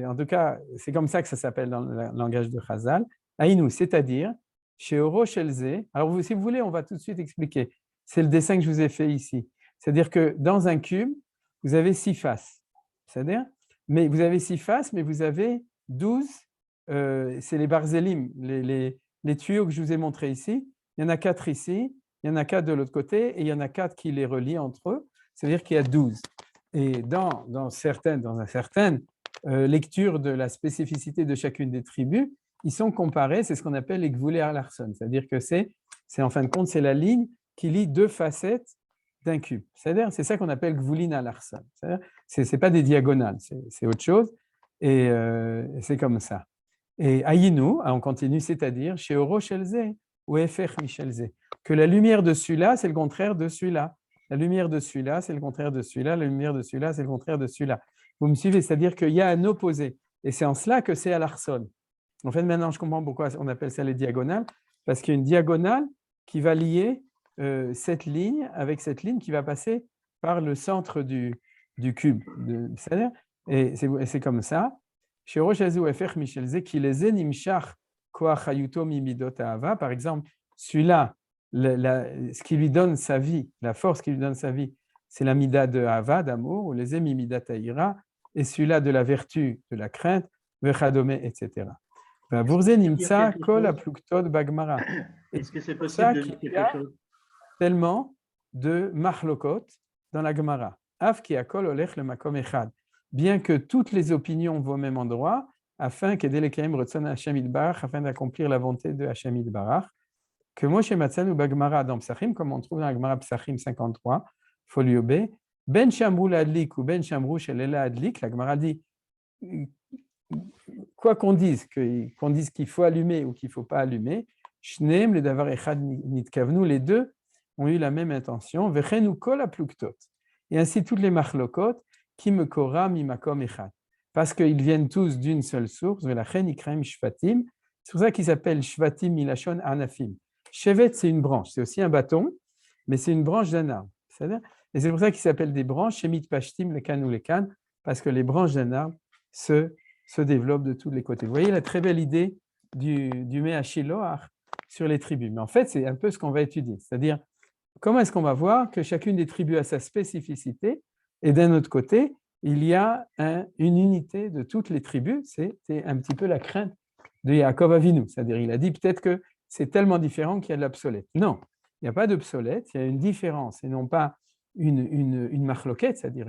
en tout cas, c'est comme ça que ça s'appelle dans le langage de Chazal. Aïnou, c'est-à-dire chez Oro Shelze. Alors, si vous voulez, on va tout de suite expliquer. C'est le dessin que je vous ai fait ici. C'est-à-dire que dans un cube, vous avez 6 faces. C'est-à-dire, mais vous avez 6 faces, mais vous avez 12, c'est les barzélim, les tuyaux que je vous ai montrés ici. Il y en a 4 ici, il y en a 4 de l'autre côté, et il y en a 4 qui les relient entre eux. C'est-à-dire qu'il y a 12. Et dans certaines lectures de la spécificité de chacune des tribus, ils sont comparés, c'est ce qu'on appelle les gvoulé alarson. C'est-à-dire que c'est en fin de compte, c'est la ligne qui lie 2 facettes d'un cube. C'est-à-dire, c'est ça qu'on appelle gvulin alarson. Ce n'est pas des diagonales, c'est autre chose. Et c'est comme ça. Et Ayinu, on continue, c'est-à-dire chez Oro Shelze ou Efer Michelze, que la lumière de celui-là, c'est le contraire de celui-là. La lumière de celui-là, c'est le contraire de celui-là. La lumière de celui-là, c'est le contraire de celui-là. Vous me suivez? C'est-à-dire qu'il y a un opposé. Et c'est en cela que c'est alarson. En fait, maintenant, je comprends pourquoi on appelle ça les diagonales, parce qu'il y a une diagonale qui va lier cette ligne avec cette ligne qui va passer par le centre du cube. C'est-à-dire, et c'est comme ça. Par exemple, celui-là, ce qui lui donne sa vie, la force qui lui donne sa vie, c'est la mida de Hava, d'amour, ou les mida taïra, et celui-là de la vertu, de la crainte, etc. Est-ce que c'est possible de dire quelque chose? Tellement de machlokot dans la Gemara. Bien que toutes les opinions vont au même endroit, afin d'accomplir la volonté de Hashem Yitbarach, que Moshe Matzanu Bagmara dans Psachim, comme on trouve dans la Gemara Psachim 53, folio B, Ben Shamrou l'Adlik ou Ben Shamrou Shelela Adlik, la Gemara dit, quoi qu'on dise qu'il faut allumer ou qu'il ne faut pas allumer, Shneem le Davar Echad Nitkavnu, les deux ont eu la même intention, Vechenu Kol Apluktot, et ainsi toutes les machlokot, qui me kora mimakom echad, parce qu'ils viennent tous d'une seule source, Velachen Ikraim Shvatim, c'est pour ça qu'ils s'appellent Shvatim Milachon Anafim. Shevet, c'est une branche, c'est aussi un bâton, mais c'est une branche d'un arbre. Et c'est pour ça qu'ils s'appellent des branches, Shemit Pashtim, les can ou les can, parce que les branches d'un arbre se développent de tous les côtés. Vous voyez la très belle idée du Mea Shiloach sur les tribus. Mais en fait, c'est un peu ce qu'on va étudier. C'est-à-dire, comment est-ce qu'on va voir que chacune des tribus a sa spécificité, et d'un autre côté, il y a une unité de toutes les tribus. C'est un petit peu la crainte de Yaakov Avinu. C'est-à-dire, il a dit peut-être que c'est tellement différent qu'il y a de l'obsolète. Non, il n'y a pas d'obsolète, il y a une différence, et non pas une machloquette, c'est-à-dire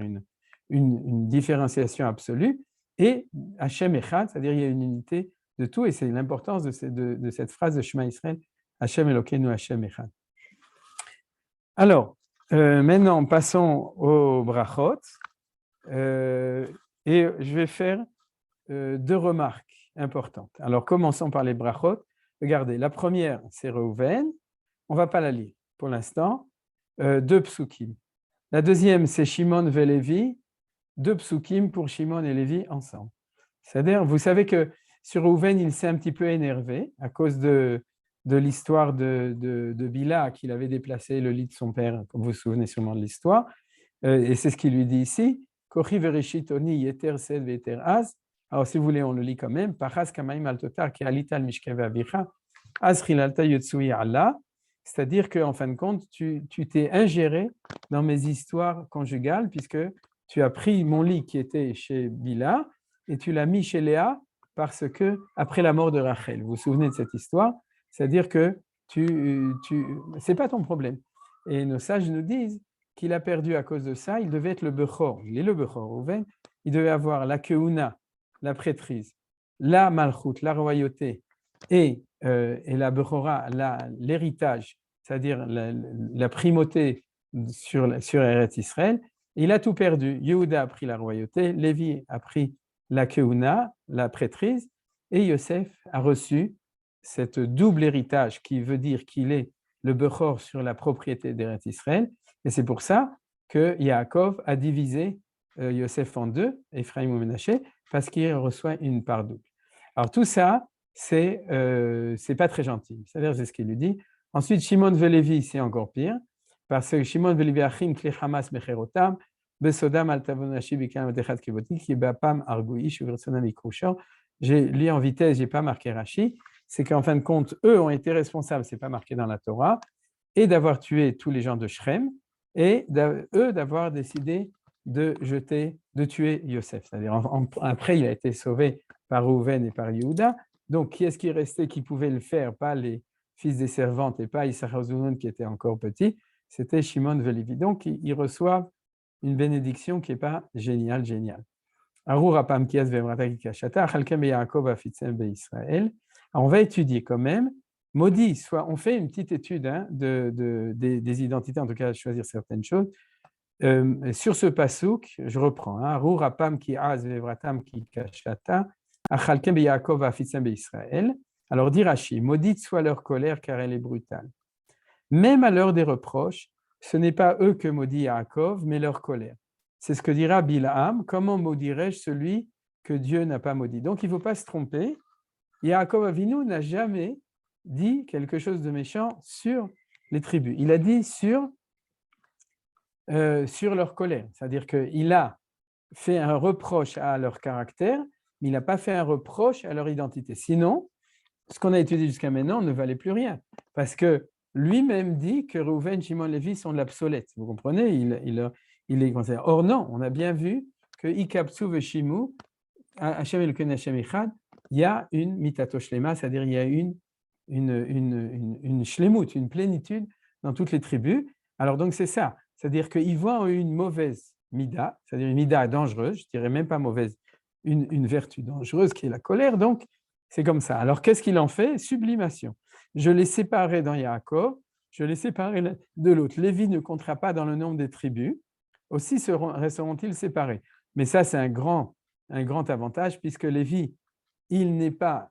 une différenciation absolue, et Hashem Echad, c'est-à-dire il y a une unité de tout, et c'est l'importance de cette phrase de Shema Israël, Hashem Elokeinu Hashem Echad. Alors, maintenant, passons aux brachot, et je vais faire 2 remarques importantes. Alors, commençons par les brachot. Regardez, la première, c'est Reuven, on ne va pas la lire pour l'instant, 2 psukim. La deuxième, c'est Shimon ve Lévi, 2 psukim pour Shimon et Lévi ensemble. C'est-à-dire, vous savez que sur Reuven, il s'est un petit peu énervé à cause de l'histoire de Bila, qu'il avait déplacé le lit de son père, comme vous vous souvenez sûrement de l'histoire, et c'est ce qu'il lui dit ici, Kochi vereshit oni yeter sed veter az. Alors, si vous voulez, on le lit quand même, Pachas kamaim al totar ki alita al mishkeve avicha, az chilalta yotsui Allah, c'est-à-dire qu'en fin de compte, tu t'es ingéré dans mes histoires conjugales, puisque tu as pris mon lit qui était chez Bila, et tu l'as mis chez Léa, parce que, après la mort de Rachel, vous vous souvenez de cette histoire? C'est-à-dire que c'est pas ton problème. Et nos sages nous disent qu'il a perdu à cause de ça, il devait être le Bechor. Il est le Bechor, Rouven. Il devait avoir la Keuna, la prêtrise, la Malchut, la royauté, et la Bechora, l'héritage, c'est-à-dire la primauté sur Eretz Israël. Il a tout perdu. Yehuda a pris la royauté, Lévi a pris la Keuna, la prêtrise, et Yosef a reçu cette double héritage qui veut dire qu'il est le Bechor sur la propriété d'Eretz Israël. Et c'est pour ça que Yaakov a divisé Yosef en deux, Ephraim ou Ménaché, parce qu'il reçoit une part double. Alors tout ça, c'est pas très gentil. C'est-à-dire, c'est ce qu'il lui dit. Ensuite, Shimon Velevi, c'est encore pire, parce que Shimon Velevi achim kli Hamas mecherotam, besodam al tavonashi bikam dechat kivoti, ki bapam arguish uversonam ikrusha. J'ai lu en vitesse, j'ai pas marqué Rashi. C'est qu'en fin de compte, eux ont été responsables, c'est pas marqué dans la Torah, et d'avoir tué tous les gens de Shrem, et eux d'avoir décidé de tuer Yosef. C'est-à-dire, après, il a été sauvé par Reuven et par Yehuda. Donc, qui est-ce qui restait qui pouvait le faire? Pas les fils des servantes et pas Issachar Zevulun qui était encore petit, c'était Shimon Velevi. Donc, ils reçoivent une bénédiction qui n'est pas géniale. Alors, on va étudier quand même. Maudit, on fait une petite étude des identités, en tout cas, choisir certaines choses. Sur ce pasouk, je reprends. Arou rapam ki az vevratam ki kashata, achalkem be Yaakov afitzem be Israël. Alors, dit Rashi, maudite soit leur colère car elle est brutale. Même à l'heure des reproches, ce n'est pas eux que maudit Yaakov, mais leur colère. C'est ce que dira Bilham. Comment maudirais-je celui que Dieu n'a pas maudit? Donc, il ne faut pas se tromper. Yaakov Avinu n'a jamais dit quelque chose de méchant sur les tribus. Il a dit sur leur colère. C'est-à-dire qu'il a fait un reproche à leur caractère, mais il n'a pas fait un reproche à leur identité. Sinon, ce qu'on a étudié jusqu'à maintenant ne valait plus rien. Parce que lui-même dit que Reuven, Shimon, Lévi sont de l'obsolète. Vous comprenez? Il est conseillé. Or non, on a bien vu que Ikabtsu Veshimu, Hashem Elokeinu Hashem Echad, il y a une mitato shlema, c'est-à-dire il y a une shlemut, une plénitude dans toutes les tribus. Alors donc c'est ça. C'est-à-dire qu'ils voient une mauvaise mida, c'est-à-dire une mida dangereuse, je ne dirais même pas mauvaise, une vertu dangereuse qui est la colère, donc c'est comme ça. Alors qu'est-ce qu'il en fait? Sublimation. Je les séparais dans Yaakov, je les séparais de l'autre. Lévi ne comptera pas dans le nombre des tribus, aussi resteront-ils séparés. Mais ça, c'est un grand avantage, puisque Lévi, il n'est pas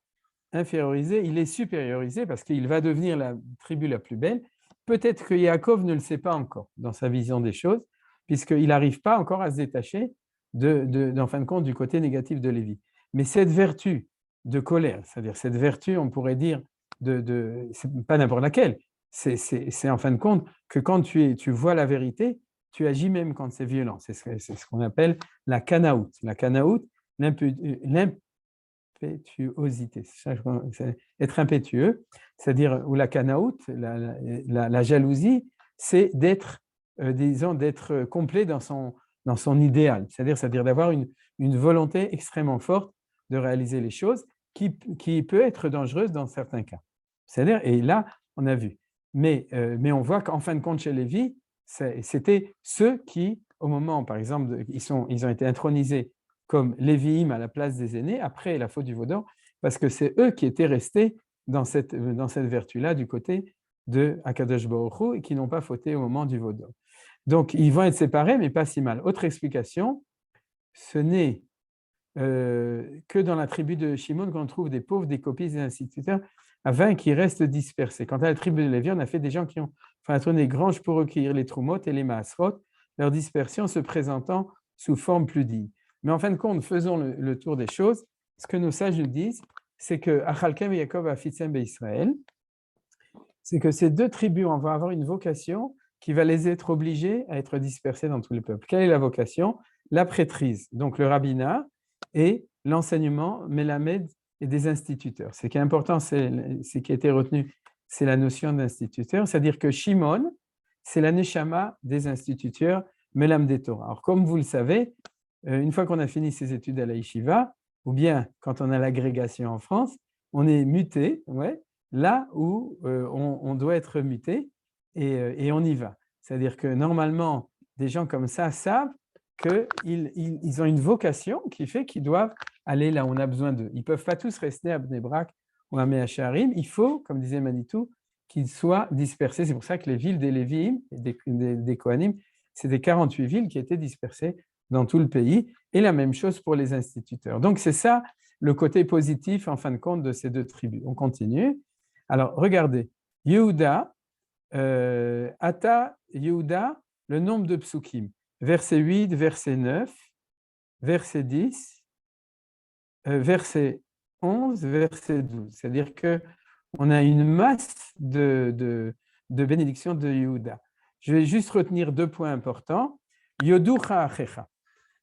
infériorisé, il est supériorisé, parce qu'il va devenir la tribu la plus belle. Peut-être que Yaakov ne le sait pas encore dans sa vision des choses, puisqu'il n'arrive pas encore à se détacher en fin de compte du côté négatif de Lévi. Mais cette vertu de colère, c'est-à-dire cette vertu, on pourrait dire, c'est pas n'importe laquelle, c'est en fin de compte que quand tu vois la vérité, tu agis même quand c'est violent. C'est ce qu'on appelle la kanaout. La kanaout, l'impétuosité, c'est être impétueux, c'est-à-dire, ou la kanaout, la jalousie, c'est d'être complet dans son idéal, c'est-à-dire d'avoir une volonté extrêmement forte de réaliser les choses qui peut être dangereuse dans certains cas. C'est-à-dire, et là, on a vu. Mais on voit qu'en fin de compte, chez Lévi, c'était ceux qui, au moment, par exemple, ils ont été intronisés comme Lévi'im à la place des aînés, après la faute du veau d'or, parce que c'est eux qui étaient restés dans cette vertu-là du côté de Akadosh Baruch Hu et qui n'ont pas fauté au moment du veau d'or. Donc, ils vont être séparés, mais pas si mal. Autre explication, ce n'est que dans la tribu de Shimon qu'on trouve des pauvres, des copies, des instituteurs, afin qu'ils restent dispersés. Quant à la tribu de Lévi, on a fait des gens qui ont tourné des granges pour recueillir les troumotes et les maasrot, leur dispersion se présentant sous forme plus digne. Mais en fin de compte, faisons le tour des choses. Ce que nos sages nous disent, c'est que Achalkem et Yaakov afitzem be'Israël, c'est que ces deux tribus vont avoir une vocation qui va les être obligées à être dispersées dans tous les peuples. Quelle est la vocation? La prêtrise, donc le rabbinat, et l'enseignement mélamed et des instituteurs. Ce qui est important, ce qui a été retenu, c'est la notion d'instituteur, c'est-à-dire que Shimon, c'est la neshama des instituteurs mélam des Torah. Alors, comme vous le savez, une fois qu'on a fini ses études à la yeshiva, ou bien quand on a l'agrégation en France, on est muté, là où on doit être muté, et on y va. C'est-à-dire que normalement, des gens comme ça savent qu'ils ont une vocation qui fait qu'ils doivent aller là où on a besoin d'eux. Ils ne peuvent pas tous rester à Bnei Brak ou à Mea Shearim. Il faut, comme disait Manitou, qu'ils soient dispersés. C'est pour ça que les villes des Lévi'im, des Kohanim, c'est des 48 villes qui étaient dispersées dans tout le pays. Et la même chose pour les instituteurs. Donc, c'est ça le côté positif, en fin de compte, de ces deux tribus. On continue. Alors, regardez. Yehuda, Ata Yehuda, le nombre de psukim. Verset 8, verset 9, verset 10, verset 11, verset 12. C'est-à-dire qu'on a une masse de bénédictions de Yehuda. Je vais juste retenir 2 points importants. Yoducha achecha.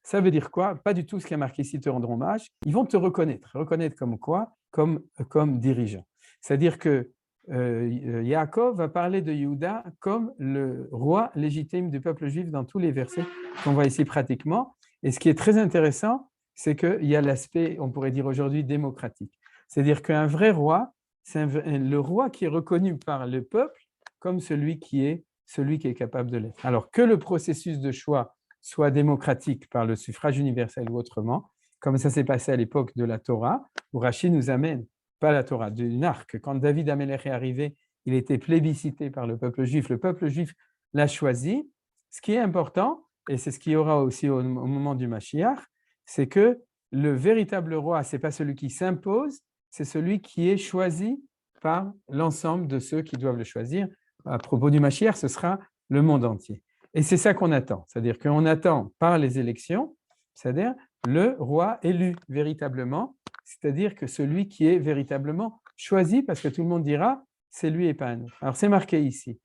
Ça veut dire quoi? Pas du tout ce qui est marqué ici, te rendront hommage. Ils vont te reconnaître. Reconnaître comme quoi? Comme dirigeant. C'est-à-dire que Yaakov va parler de Yehuda comme le roi légitime du peuple juif dans tous les versets qu'on voit ici pratiquement. Et ce qui est très intéressant, c'est qu'il y a l'aspect, on pourrait dire aujourd'hui, démocratique. C'est-à-dire qu'un vrai roi, c'est le roi qui est reconnu par le peuple comme celui qui est capable de l'être. Alors que le processus de choix soit démocratique par le suffrage universel ou autrement, comme ça s'est passé à l'époque de la Torah, où Rashi nous amène pas la Torah, d'une arc. Quand David Amelech est arrivé, il était plébiscité par le peuple juif. Le peuple juif l'a choisi. Ce qui est important, et c'est ce qu'il y aura aussi au moment du Mashiach, c'est que le véritable roi, ce n'est pas celui qui s'impose, c'est celui qui est choisi par l'ensemble de ceux qui doivent le choisir. À propos du Mashiach, ce sera le monde entier. Et c'est ça qu'on attend. C'est-à-dire qu'on attend par les élections, c'est-à-dire le roi élu véritablement, c'est-à-dire que celui qui est véritablement choisi, parce que tout le monde dira, c'est lui et pas un autre. Alors, c'est marqué ici.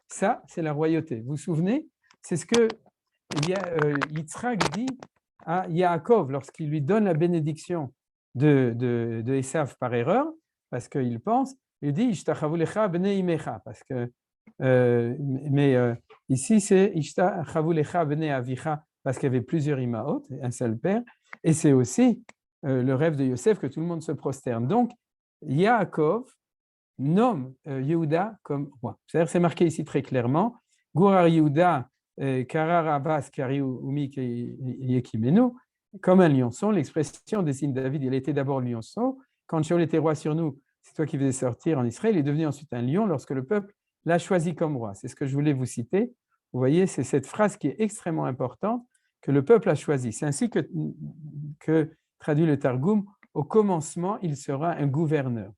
Ça, c'est la royauté. Vous vous souvenez? C'est ce que Yitzhak dit à Yaakov lorsqu'il lui donne la bénédiction de Esav par erreur, parce qu'il pense, il dit Ishtachavu lecha bnei imecha, parce que ici c'est Ishtachavu lecha bnei avicha, parce qu'il y avait plusieurs imaot, un seul père, et c'est aussi le rêve de Yosef que tout le monde se prosterne. Donc, Yaakov nomme Yehuda comme roi. C'est-à-dire, c'est marqué ici très clairement, Gurar Yehuda Karar Abbas Kariumi Yekimenu, comme un lionceau. L'expression désigne David, il était d'abord lionceau. Quand Shaul était roi sur nous, c'est toi qui faisais sortir en Israël. Il est devenu ensuite un lion lorsque le peuple l'a choisi comme roi. C'est ce que je voulais vous citer. Vous voyez, c'est cette phrase qui est extrêmement importante, que le peuple a choisi. C'est ainsi que traduit le Targum, au commencement, il sera un gouverneur.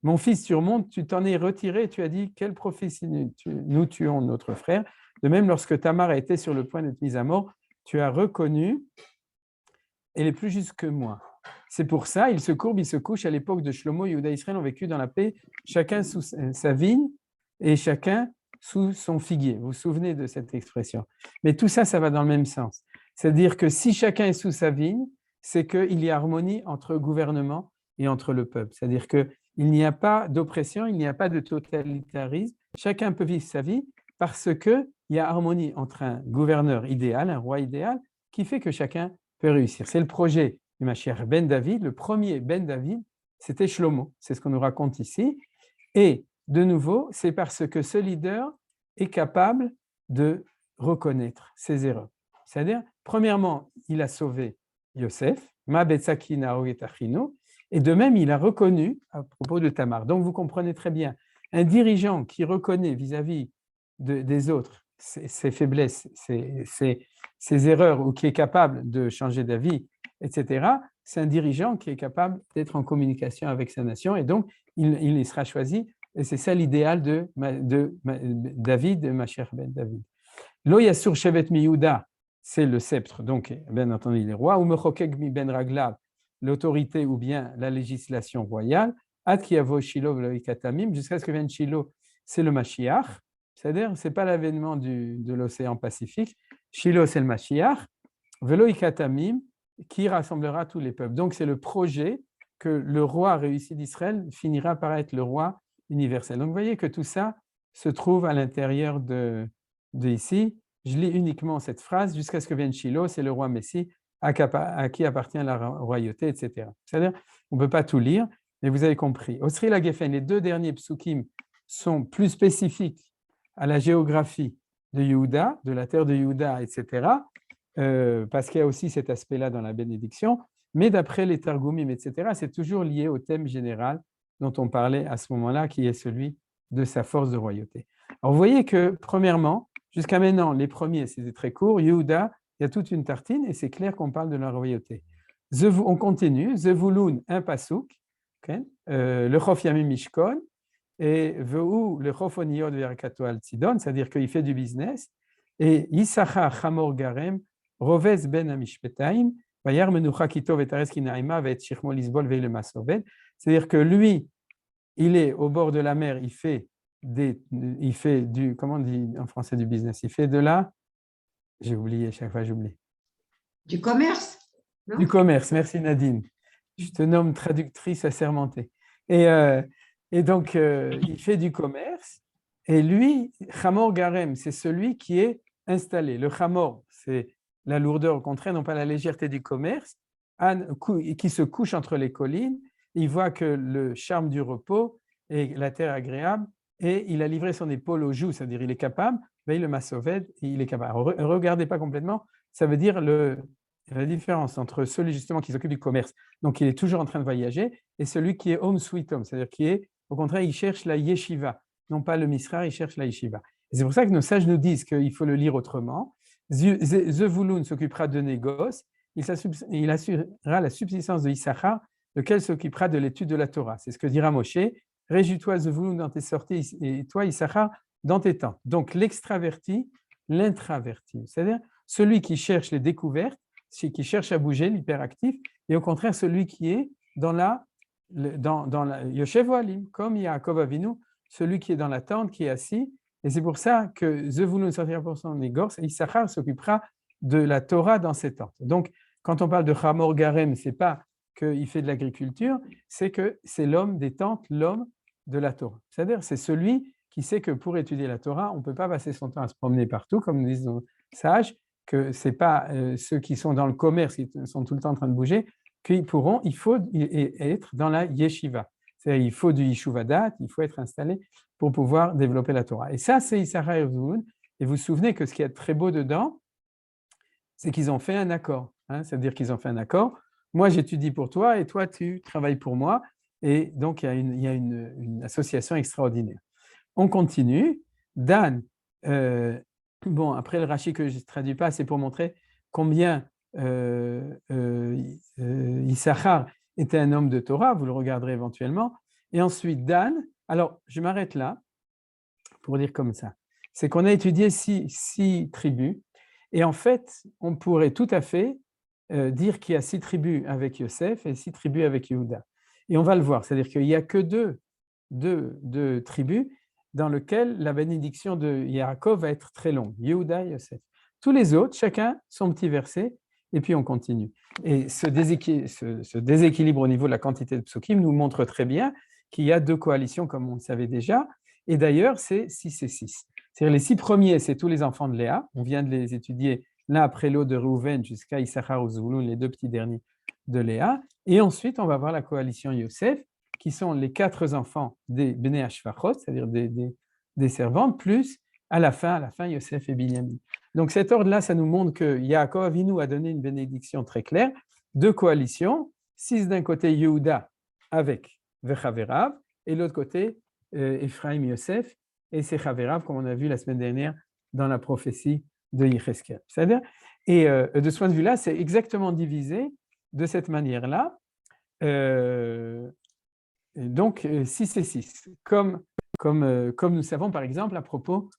Mon fils, tu remontes, tu t'en es retiré, tu as dit, quelle prophétie nous tuons notre frère. De même, lorsque Tamar a été sur le point d'être mise à mort, tu as reconnu, elle est plus juste que moi. C'est pour ça, il se courbe, il se couche. À l'époque de Shlomo, Yehuda et Israël ont vécu dans la paix, chacun sous sa vigne et chacun sous son figuier. Vous vous souvenez de cette expression? Mais tout ça, ça va dans le même sens. C'est-à-dire que si chacun est sous sa vigne, c'est qu'il y a harmonie entre gouvernement et entre le peuple. C'est-à-dire qu'il n'y a pas d'oppression, il n'y a pas de totalitarisme. Chacun peut vivre sa vie parce qu'il y a harmonie entre un gouverneur idéal, un roi idéal, qui fait que chacun peut réussir. C'est le projet du Mashiach Ben David. Le premier Ben David, c'était Shlomo. C'est ce qu'on nous raconte ici. Et de nouveau, c'est parce que ce leader est capable de reconnaître ses erreurs. C'est-à-dire, premièrement, il a sauvé Yosef, Ma Betsaki Naoget Achino, et de même, il a reconnu à propos de Tamar. Donc, vous comprenez très bien, un dirigeant qui reconnaît vis-à-vis des autres ses faiblesses, ses erreurs, ou qui est capable de changer d'avis, etc., c'est un dirigeant qui est capable d'être en communication avec sa nation, et donc, il y sera choisi, et c'est ça l'idéal de David, de Mashiach ben David. Lo Yassur Shevet mi Yehuda, c'est le sceptre, donc bien entendu les rois, ou Mechokek mi ben Raglav, l'autorité ou bien la législation royale, Ad ki yavo Shilo v'lo ikatamim, jusqu'à ce que vienne Shilo, c'est le Mashiach, c'est-à-dire ce n'est pas l'avènement de l'océan Pacifique, Shilo c'est le Mashiach, v'lo ikatamim, qui rassemblera tous les peuples. Donc c'est le projet que le roi réussi d'Israël finira par être le roi universel. Donc vous voyez que tout ça se trouve à l'intérieur de ici. Je lis uniquement cette phrase, jusqu'à ce que vienne Shilo, c'est le roi Messie, à qui appartient la royauté, etc. C'est-à-dire, on ne peut pas tout lire, mais vous avez compris. Au Sri Lagefen, les 2 derniers psukim sont plus spécifiques à la géographie de Yehuda, de la terre de Yehuda, etc., parce qu'il y a aussi cet aspect-là dans la bénédiction, mais d'après les Targumim, etc., c'est toujours lié au thème général dont on parlait à ce moment-là, qui est celui de sa force de royauté. Alors, vous voyez que, premièrement, jusqu'à maintenant, les premiers, c'était très court. Yehuda, il y a toute une tartine, et c'est clair qu'on parle de la royauté. On continue. Zevulun, un pasouk, okay? Le Chof Yamim Mishkon, et Veu, le Chof Oniyod Verkato Al Tzidon, c'est-à-dire qu'il fait du business, et Yissachar Chamor Garem, Rovez Ben Amishpetaim, Vayar Menucha Kitov et Tares Kinaima, Vet Shirmo Lisbol Veil Masoved, c'est-à-dire que lui, il est au bord de la mer, il fait du, comment on dit en français du business, il fait de la, j'ai oublié, chaque fois j'oublie. Du commerce, non? Du commerce, merci Nadine. Je te nomme traductrice assermentée. Et donc, il fait du commerce, et lui, Chamor Garem, c'est celui qui est installé. Le Chamor, c'est la lourdeur, au contraire, non pas la légèreté du commerce, qui se couche entre les collines. Il voit que le charme du repos et la terre agréable, et il a livré son épaule au joug, c'est-à-dire il est capable, mais le Masoved, il est capable. Regardez pas complètement, ça veut dire la différence entre celui justement qui s'occupe du commerce, donc il est toujours en train de voyager, et celui qui est home sweet home, c'est-à-dire qui est, au contraire, il cherche la yeshiva, non pas le misrar, il cherche la yeshiva. Et c'est pour ça que nos sages nous disent qu'il faut le lire autrement. Zevulun s'occupera de négoce, il assurera la subsistance de Issachar, lequel s'occupera de l'étude de la Torah. C'est ce que dira Moshe. Réjouis-toi, Zevulun, dans tes sorties, et toi, Issachar, dans tes tentes. Donc, l'extraverti, l'intraverti, c'est-à-dire celui qui cherche les découvertes, qui cherche à bouger, l'hyperactif, et au contraire, celui qui est dans la Yoshev Ohalim, comme Yaakov Avinu, celui qui est dans la tente, qui est assis. Et c'est pour ça que Zevulun sortira pour son écorce, et Issachar s'occupera de la Torah dans ses tentes. Donc, quand on parle de Chamor Garem, ce n'est pas qu'il fait de l'agriculture, c'est que c'est l'homme des tentes, l'homme de la Torah. C'est-à-dire, c'est celui qui sait que pour étudier la Torah, on ne peut pas passer son temps à se promener partout, comme nous disent nos sages, que ce n'est pas ceux qui sont dans le commerce, qui sont tout le temps en train de bouger, qu'il faut être dans la yeshiva. C'est-à-dire, il faut du yeshuvadat, il faut être installé pour pouvoir développer la Torah. Et ça, c'est Issachar et Zevulun. Et vous vous souvenez que ce qui est très beau dedans, c'est qu'ils ont fait un accord. C'est-à-dire qu'ils ont fait un accord. Moi, j'étudie pour toi et toi, tu travailles pour moi. Et donc, il y a une association extraordinaire. On continue. Dan, après le Rashi que je ne traduis pas, c'est pour montrer combien Issachar était un homme de Torah. Vous le regarderez éventuellement. Et ensuite, Dan, alors je m'arrête là pour dire comme ça. C'est qu'on a étudié six tribus. Et en fait, on pourrait tout à fait dire qu'il y a 6 tribus avec Yosef et 6 tribus avec Yehuda. Et on va le voir, c'est-à-dire qu'il n'y a que deux tribus dans lesquelles la bénédiction de Yaakov va être très longue, Yehuda et Yosef. Tous les autres, chacun son petit verset, et puis on continue. Et ce déséquilibre au niveau de la quantité de psukim nous montre très bien qu'il y a 2 coalitions, comme on le savait déjà, et d'ailleurs, c'est 6 et 6. C'est-à-dire les 6 premiers, c'est tous les enfants de Léa, on vient de les étudier l'un après l'autre de Reuven jusqu'à Issachar ou Zvulun, les 2 petits derniers de Léa. Et ensuite, on va voir la coalition Yosef, qui sont les 4 enfants des Bnei Ashvachot, c'est-à-dire des servantes, plus à la fin, Yosef et Binyamin. Donc cet ordre-là, ça nous montre que Yaakov Avinu a donné une bénédiction très claire, 2 coalitions, 6 d'un côté Yehuda avec Vechaverav, et l'autre côté Ephraim Yosef et ses Chaverav, comme on a vu la semaine dernière dans la prophétie de Yecheskel. C'est-à-dire, et de ce point de vue-là, c'est exactement divisé de cette manière-là. Donc, 6 et 6. Comme nous savons, par exemple, à propos,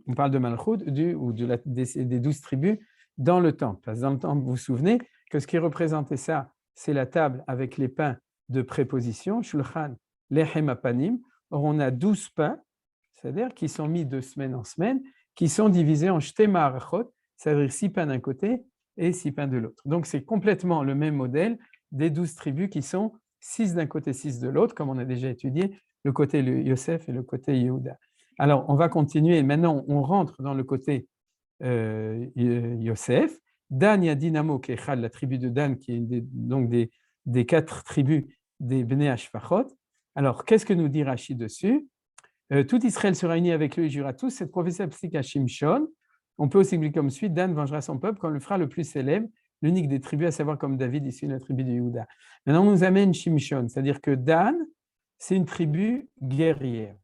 on parle de Malchut, des 12 tribus dans le temple. Parce que dans le temple, vous vous souvenez que ce qui représentait ça, c'est la table avec les pains de préposition, Shulchan Lechem Apanim. Or, on a 12 pains, c'est-à-dire qui sont mis de semaine en semaine, qui sont divisés en Shte Ma'arachot, c'est-à-dire 6 pains d'un côté et 6 pains de l'autre. Donc, c'est complètement le même modèle des 12 tribus qui sont 6 d'un côté, 6 de l'autre, comme on a déjà étudié, le côté Yosef et le côté Yehuda. Alors, on va continuer. Maintenant, on rentre dans le côté Yosef. Dan Yadinamo Kechad, la tribu de Dan, qui est donc des 4 tribus des Bnei Ashvachot. Alors, qu'est-ce que nous dit Rashi dessus? Tout Israël sera uni avec lui et jurera tous. Cette prophétie s'applique à Shimshon. On peut aussi expliquer comme suit, Dan vengera son peuple quand on le fera le plus célèbre, l'unique des tribus, à savoir comme David, ici la tribu de Yehuda. Maintenant, on nous amène Shimshon, c'est-à-dire que Dan, c'est une tribu guerrière.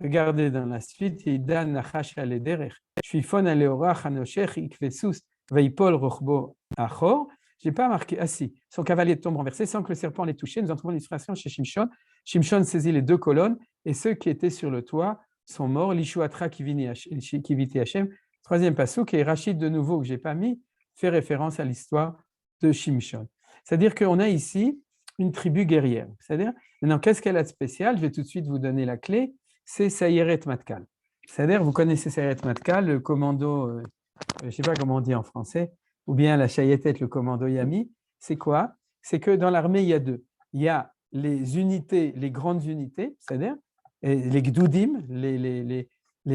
Regardez dans la suite, Dan nachash alederech, shifon aleorach anoshech ikvesus, veipol rochbo achor. Je n'ai pas marqué, si, son cavalier tombe renversé sans que le serpent l'ait touché. Nous en trouvons l'illustration chez Shimshon. Shimshon saisit les deux colonnes et ceux qui étaient sur le toit sont morts. Lishuatra kiviti Hashem. Troisième passouk, et Rachid de nouveau, que je n'ai pas mis, fait référence à l'histoire de Shimshon. C'est-à-dire qu'on a ici une tribu guerrière. C'est-à-dire, maintenant, qu'est-ce qu'elle a de spécial? Je vais tout de suite vous donner la clé. C'est Sayeret Matkal. C'est-à-dire, vous connaissez Sayeret Matkal, le commando, je ne sais pas comment on dit en français, ou bien la Chayetet, le commando Yami. C'est quoi? C'est que dans l'armée, il y a deux. Il y a les unités, les grandes unités, c'est-à-dire les Gdoudim,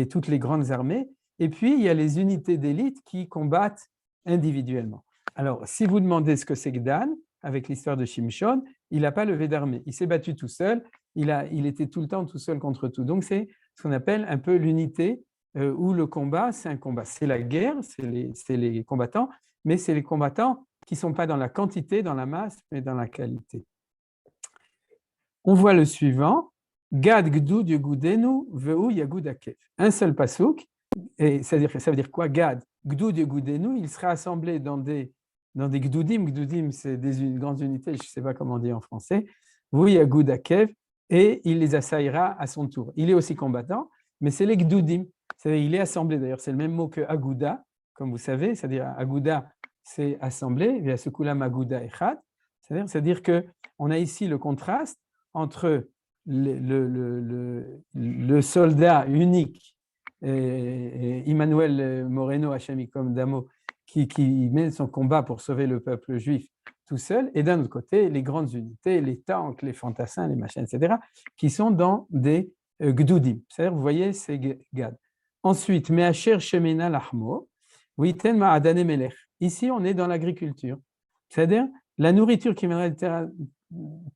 toutes les grandes armées, et puis il y a les unités d'élite qui combattent individuellement. Alors, si vous demandez ce que c'est que Dan, avec l'histoire de Shimshon, il n'a pas levé d'armée. Il s'est battu tout seul, il était tout le temps tout seul contre tout. Donc, c'est ce qu'on appelle un peu l'unité où le combat, c'est un combat. C'est la guerre, c'est les combattants, mais c'est les combattants qui ne sont pas dans la quantité, dans la masse, mais dans la qualité. On voit le suivant, Gad Gdoud Yegudenu Veu Yagud Akev. Un seul pasouk, et ça veut dire quoi? Gad Gdoud Yegudenu, il sera assemblé dans des Gdoudim. Gdoudim, c'est des grandes unités, je ne sais pas comment dire en français. Veu Yagud Akev, et il les assaillera à son tour. Il est aussi combattant, mais c'est les Gdoudim. C'est-à-dire, il est assemblé, d'ailleurs, c'est le même mot que Agouda, comme vous savez, c'est-à-dire Agouda, c'est assemblé, via ce koulam Agouda Echad. C'est-à-dire qu'on a ici le contraste entre le soldat unique, Emmanuel Moreno, Hachemikom Damo, qui mène son combat pour sauver le peuple juif tout seul, et d'un autre côté, les grandes unités, les tanks, les fantassins, les machins, etc., qui sont dans des Gdoudim. C'est-à-dire, vous voyez, c'est Gad. Ensuite, Me'acher Shemena Lachmo, Witen Ma'adane Melech. Ici, on est dans l'agriculture. C'est-à-dire, la nourriture qui viendra du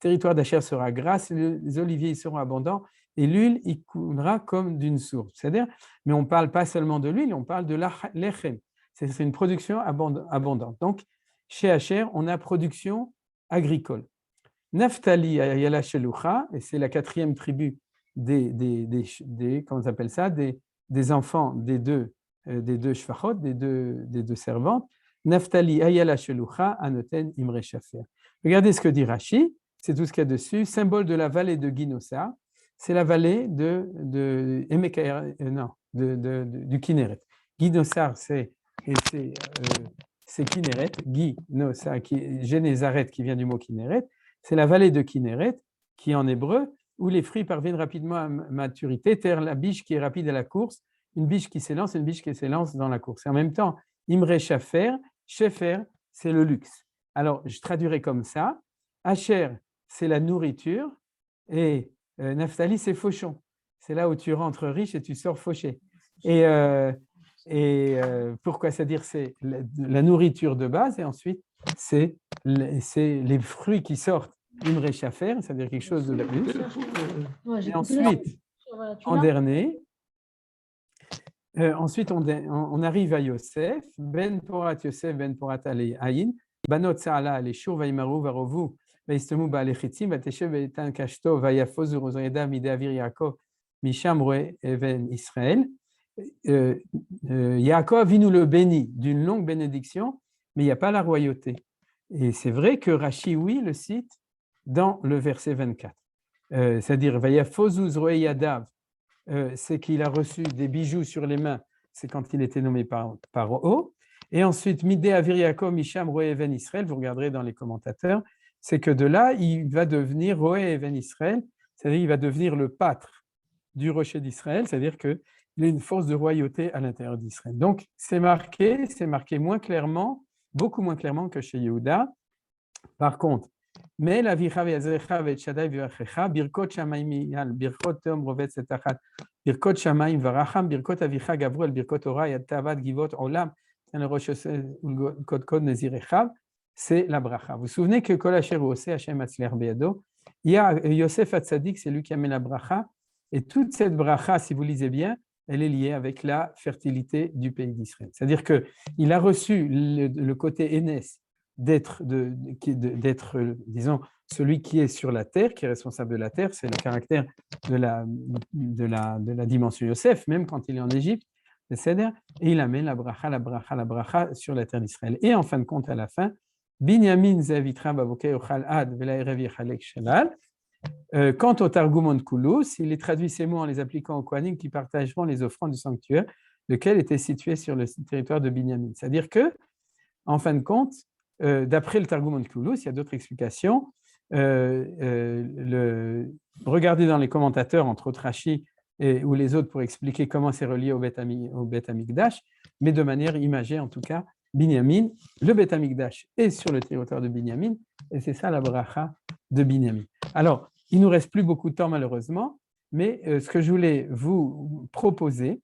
territoire d'Acher sera grasse, les oliviers seront abondants, et l'huile, il coulera comme d'une source. C'est-à-dire, mais on ne parle pas seulement de l'huile, on parle de l'echem. C'est une production abondante. Donc, chez Acher, on a production agricole. Naftali Ayala Shelucha, et c'est la quatrième tribu comment on appelle ça, des enfants des deux shfachot, des deux servantes. Naftali Ayala Shelucha Anoten Imre Shafer. Regardez ce que dit Rashi, c'est tout ce qu'il y a dessus. Symbole de la vallée de Guinosa, c'est la vallée du Kinneret. Guinosa, c'est Kinneret, Guinosa, Génézaret, qui vient du mot Kinneret, c'est la vallée de Kinneret, qui en hébreu, où les fruits parviennent rapidement à maturité, terre la biche qui est rapide à la course, une biche qui s'élance, une biche qui s'élance dans la course. Et en même temps, Imre Shafer, Shefer, c'est le luxe. Alors, je traduirai comme ça. Asher, c'est la nourriture, et Naphtali, c'est fauchon. C'est là où tu rentres riche et tu sors fauché. Et pourquoi? C'est-à-dire, c'est la nourriture de base, et ensuite, c'est les fruits qui sortent. Imre Shafer, c'est-à-dire quelque chose de plus. Et ensuite, en dernier, on arrive à Yosef, Ben Porat Yosef, Ben Porat Ale Ayin, Banot Saala Ale Shur, Vaimaru, Varovu, Vaistemu Baalechitzim, Vateshev, Vaitan Kashto, Vayafozu, Rozoyeda, Midavir Yaakov, Misham Roe, Even Israël. Yaakov nous le bénit d'une longue bénédiction, mais il n'y a pas la royauté. Et c'est vrai que Rashi, oui, le cite dans le verset 24. C'est-à-dire, Vayafozu Roe Yadav, c'est qu'il a reçu des bijoux sur les mains, c'est quand il était nommé par O. Et ensuite, Midé Avir Yaakov, Misham Roe Even Israël, vous regarderez dans les commentateurs, c'est que de là, il va devenir Roe Even Israël, c'est-à-dire il va devenir le pâtre du rocher d'Israël, c'est-à-dire qu'il a une force de royauté à l'intérieur d'Israël. Donc, c'est marqué moins clairement, beaucoup moins clairement que chez Yehuda. Par contre, mais la vicha ve'azrecha ve'etshadai v'yachecha, birkot shamayim yal, birkot teom rovet setachat, birkot shamayim varacham, birkot avicha gavru al birkot ora yad tavad givot olam, le rosh kod kod nezirechav, c'est la bracha. Vous vous souvenez que kol asher oseh Hashem atzler beyado, il y a Yosef Hatzadik, c'est lui qui a mis la bracha Et toute cette bracha, si vous lisez bien, elle est liée avec la fertilité du pays d'Israël. C'est-à-dire qu'il a reçu le côté Énès d'être, disons, celui qui est sur la terre, qui est responsable de la terre, c'est le caractère de la dimension Yosef, même quand il est en Égypte, et il amène la bracha sur la terre d'Israël. Et en fin de compte, à la fin, Binyamin zavitra bavokei ochal ad velaerev yechalek shelal. Quant au Targumon de Koulos, il les traduit ces mots en les appliquant aux Kohanim qui partageront les offrandes du sanctuaire, lequel était situé sur le territoire de Binyamin. C'est-à-dire que, en fin de compte, d'après le Targumon de Koulos, il y a d'autres explications. Regardez dans les commentateurs, entre autres Rashi ou les autres, pour expliquer comment c'est relié au Beth Amikdash, mais de manière imagée en tout cas. Binyamin, le Beth Amikdash est sur le territoire de Binyamin, et c'est ça la bracha de Binyamin. Alors, il ne nous reste plus beaucoup de temps malheureusement, mais ce que je voulais vous proposer,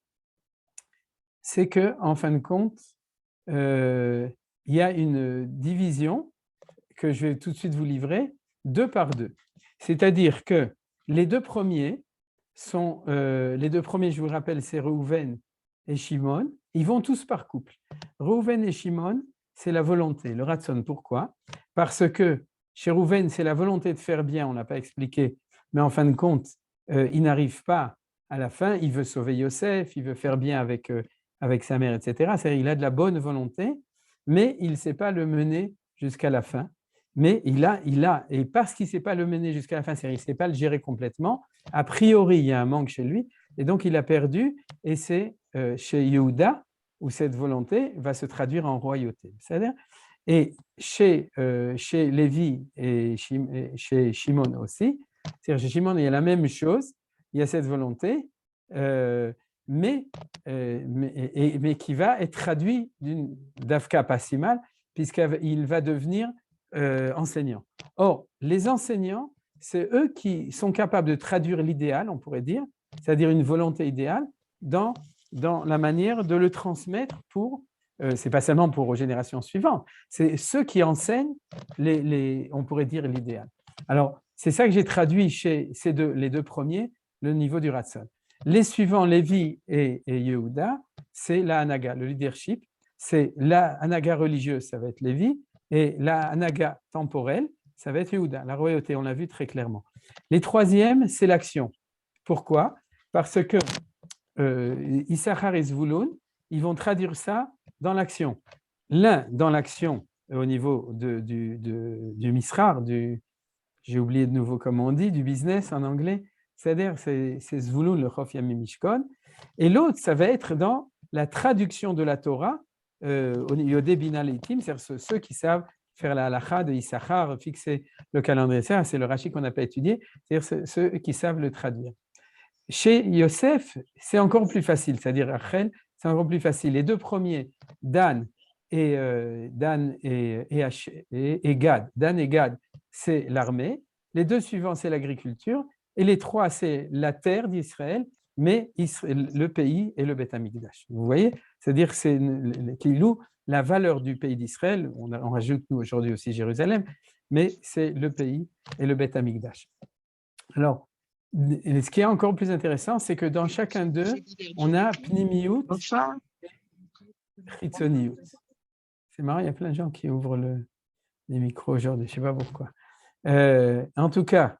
c'est qu'en fin de compte, il y a une division que je vais tout de suite vous livrer, 2 par 2. C'est-à-dire que les deux premiers, je vous rappelle, c'est Reuven et Shimon. Ils vont tous par couple. Reuven et Shimon, c'est la volonté, le ratson. Pourquoi? Parce que chez Reuven, c'est la volonté de faire bien, on n'a pas expliqué, mais en fin de compte, il n'arrive pas à la fin, il veut sauver Yosef, il veut faire bien avec sa mère, etc. C'est-à-dire, il a de la bonne volonté, mais il ne sait pas le mener jusqu'à la fin. Mais et parce qu'il ne sait pas le mener jusqu'à la fin, c'est-à-dire il ne sait pas le gérer complètement, a priori, il y a un manque chez lui, et donc il a perdu, et c'est chez Yehuda, où cette volonté va se traduire en royauté. C'est-à-dire, et chez Lévi et chez Shimon aussi, c'est-à-dire chez Shimon, il y a la même chose, il y a cette volonté, mais qui va être traduit d'une dafka pas si mal, puisqu'il va devenir enseignant. Or, les enseignants, c'est eux qui sont capables de traduire l'idéal, on pourrait dire, c'est-à-dire une volonté idéale, dans la manière de le transmettre pour, c'est pas seulement pour aux générations suivantes, c'est ceux qui enseignent, on pourrait dire, l'idéal. Alors, c'est ça que j'ai traduit chez les deux premiers, le niveau du Ratzon. Les suivants, Lévi et Yehuda, c'est la Hanaga, le leadership. C'est la Hanaga religieuse, ça va être Lévi, et la Hanaga temporelle, ça va être Yehuda, la royauté, on l'a vu très clairement. Les troisièmes, c'est l'action. Pourquoi? Parce que Issachar et Zvouloun, ils vont traduire ça dans l'action. L'un dans l'action au niveau du misrar, j'ai oublié de nouveau comment on dit, du business en anglais, c'est-à-dire c'est Zvouloun, le Chof Yamim Mishkon, et l'autre, ça va être dans la traduction de la Torah, au Yodé Bina Leitim, c'est-à-dire ceux qui savent faire la halacha de Issachar, fixer le calendrier, c'est le Rashi qu'on n'a pas étudié, c'est-à-dire ceux qui savent le traduire. Chez Yosef, c'est encore plus facile, c'est-à-dire Rachel, c'est encore plus facile. Les deux premiers, Dan et Gad. Dan et Gad, c'est l'armée. Les deux suivants, c'est l'agriculture. Et les trois, c'est la terre d'Israël, mais le pays et le Beth Amikdash. Vous voyez? C'est-à-dire qu'il loue la valeur du pays d'Israël. On rajoute, nous, aujourd'hui aussi Jérusalem, mais c'est le pays et le Beth Amikdash. Alors, ce qui est encore plus intéressant, c'est que dans chacun d'eux, on a Pnimiyut et Chitzoniyut. C'est marrant, il y a plein de gens qui ouvrent les micros aujourd'hui, je ne sais pas pourquoi. En tout cas,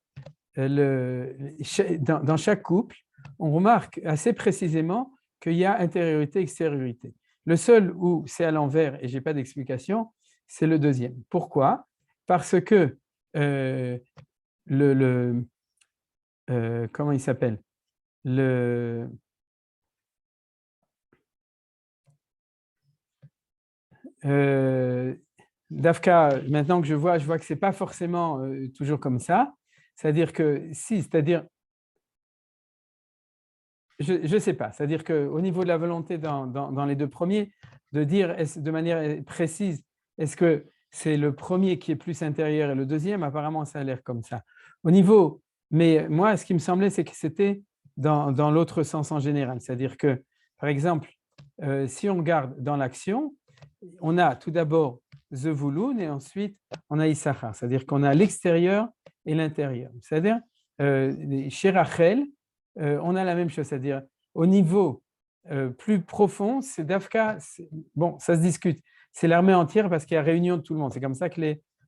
dans chaque couple, on remarque assez précisément qu'il y a intériorité et extériorité. Le seul où c'est à l'envers et je n'ai pas d'explication, c'est le deuxième. Pourquoi? Parce que comment il s'appelle? Dafka, maintenant que je vois que ce n'est pas forcément toujours comme ça. C'est-à-dire que si, c'est-à-dire, je ne sais pas, c'est-à-dire qu'au niveau de la volonté dans les deux premiers, de dire de manière précise, est-ce que c'est le premier qui est plus intérieur et le deuxième, apparemment ça a l'air comme ça. Au niveau, mais moi, ce qui me semblait, c'est que c'était dans l'autre sens en général. C'est-à-dire que, par exemple, si on regarde dans l'action, on a tout d'abord Zvouloun et ensuite on a Issachar. C'est-à-dire qu'on a l'extérieur et l'intérieur. C'est-à-dire, chez Rachel, on a la même chose, c'est-à-dire au niveau plus profond, c'est Dafka, bon, ça se discute, c'est l'armée entière parce qu'il y a réunion de tout le monde, c'est comme ça que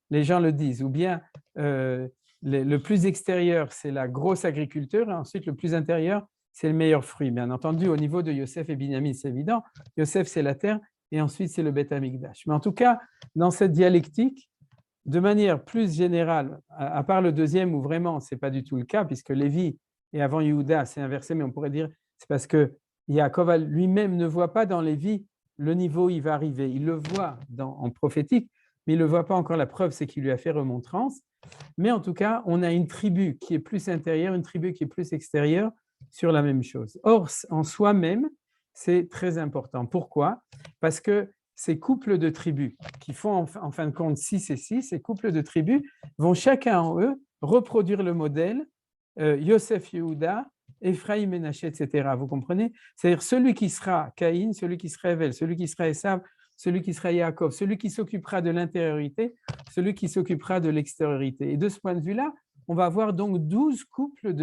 les gens le disent, ou bien le plus extérieur, c'est la grosse agriculture, et ensuite le plus intérieur, c'est le meilleur fruit. Bien entendu, au niveau de Yosef et Binyamin, c'est évident, Yosef, c'est la terre, et ensuite, c'est le Beth Amikdash. Mais en tout cas, dans cette dialectique, de manière plus générale, à part le deuxième où vraiment, ce n'est pas du tout le cas, puisque Lévi et avant Yehuda, c'est inversé, mais on pourrait dire c'est parce que Yaakov lui-même ne voit pas dans Lévi le niveau où il va arriver. Il le voit en prophétique, mais il ne le voit pas encore. La preuve, c'est qu'il lui a fait remontrance. Mais en tout cas, on a une tribu qui est plus intérieure, une tribu qui est plus extérieure sur la même chose. Or, en soi-même, c'est très important. Pourquoi ? Parce que ces couples de tribus qui font en fin de compte 6 et 6, ces couples de tribus vont chacun en eux reproduire le modèle Yosef Yehuda, Ephraim Menaché, etc. Vous comprenez ? C'est-à-dire celui qui sera Caïn, celui qui sera Evel, celui qui sera Esav, celui qui sera Yaakov, celui qui s'occupera de l'intériorité, celui qui s'occupera de l'extériorité. Et de ce point de vue-là, on va avoir donc 12 couples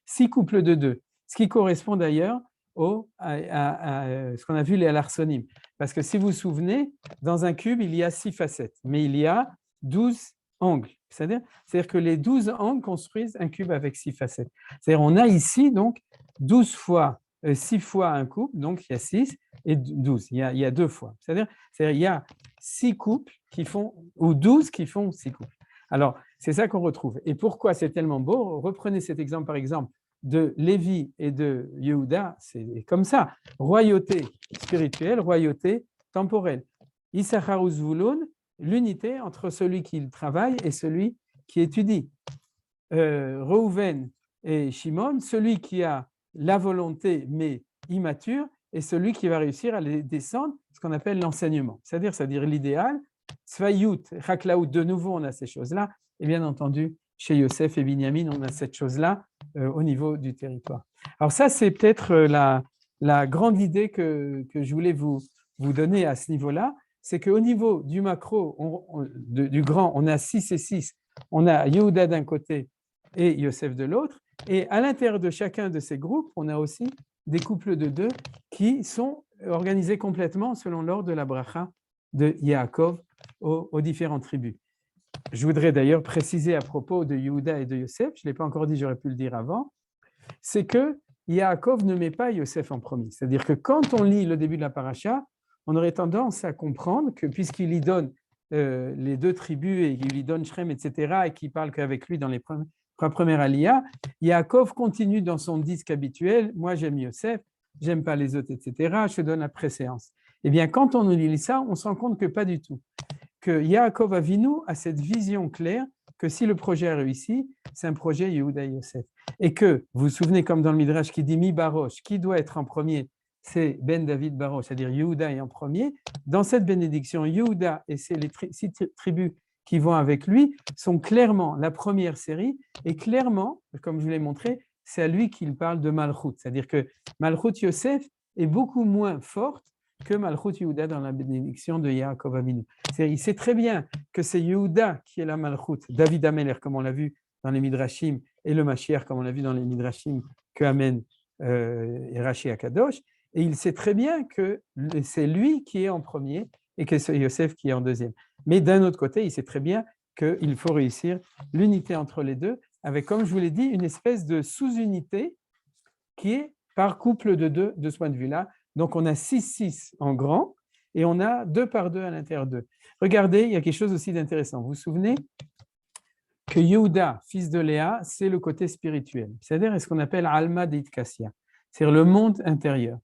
6 couples de 2, ce qui correspond d'ailleurs à ce qu'on a vu les alarsonim. Parce que si vous vous souvenez, dans un cube, il y a 6 facettes, mais il y a 12 angles. C'est-à-dire que les 12 angles construisent un cube avec 6 facettes. C'est-à-dire qu'on a ici donc 12 fois 6 fois un couple, donc il y a 6 et 12, il y a 2 fois. C'est-à-dire il y a 6 couples qui font, ou 12 qui font 6 couples. Alors, c'est ça qu'on retrouve. Et pourquoi c'est tellement beau ? Reprenez cet exemple, par exemple, de Lévi et de Yehuda, c'est comme ça. Royauté spirituelle, royauté temporelle. Issachar ou Zvulun, l'unité entre celui qui travaille et celui qui étudie. Reuven et Shimon, celui qui a la volonté mais immature, et celui qui va réussir à les descendre, ce qu'on appelle l'enseignement, c'est-à-dire l'idéal. Tzvaïut, Chaklaout, de nouveau, on a ces choses-là, et bien entendu, chez Yosef et Binyamin, on a cette chose-là au niveau du territoire. Alors ça, c'est peut-être la grande idée que je voulais vous donner à ce niveau-là, c'est qu'au niveau du macro, du grand, on a 6 et 6, on a Yehuda d'un côté et Yosef de l'autre, et à l'intérieur de chacun de ces groupes, on a aussi des couples de 2 qui sont organisés complètement selon l'ordre de la bracha de Yaakov aux différentes tribus. Je voudrais d'ailleurs préciser à propos de Yehuda et de Yosef, je ne l'ai pas encore dit, j'aurais pu le dire avant, c'est que Yaakov ne met pas Yosef en premier. C'est-à-dire que quand on lit le début de la paracha, on aurait tendance à comprendre que puisqu'il y donne les 2 tribus et qu'il lui donne Shrem, etc., et qu'il parle qu'avec lui dans les premières aliyah, Yaakov continue dans son disque habituel, moi j'aime Yosef, j'aime pas les autres, etc., je donne la préséance. Eh bien, quand on lit ça, on se rend compte que pas du tout. Que Yaakov Avinu a cette vision claire que si le projet a réussi, c'est un projet Yehuda et Yosef. Et que, vous vous souvenez, comme dans le Midrash qui dit Mi Barosh, qui doit être en premier, c'est Ben David Barosh, c'est-à-dire Yehuda est en premier. Dans cette bénédiction, Yehuda et c'est les 6 tribus qui vont avec lui sont clairement la première série, et clairement, comme je vous l'ai montré, c'est à lui qu'il parle de Malchut. C'est-à-dire que Malchut Yosef est beaucoup moins forte que Malchut Yehuda dans la bénédiction de Yaakov Avinu. Il sait très bien que c'est Yehuda qui est la Malchut, David Ameler, comme on l'a vu dans les Midrashim, et le Mashiach, comme on l'a vu dans les Midrashim que amène Rashi Akadosh, et il sait très bien que c'est lui qui est en premier et que c'est Yosef qui est en deuxième. Mais d'un autre côté, il sait très bien qu'il faut réussir l'unité entre les deux, avec, comme je vous l'ai dit, une espèce de sous-unité qui est par couple de 2 de ce point de vue-là. Donc, on a 6-6 en grand et on a 2 par 2 à l'intérieur d'eux. Regardez, il y a quelque chose aussi d'intéressant. Vous vous souvenez que Yehuda, fils de Léa, c'est le côté spirituel. C'est-à-dire ce qu'on appelle Alma d'Itkassia, c'est-à-dire le monde intérieur.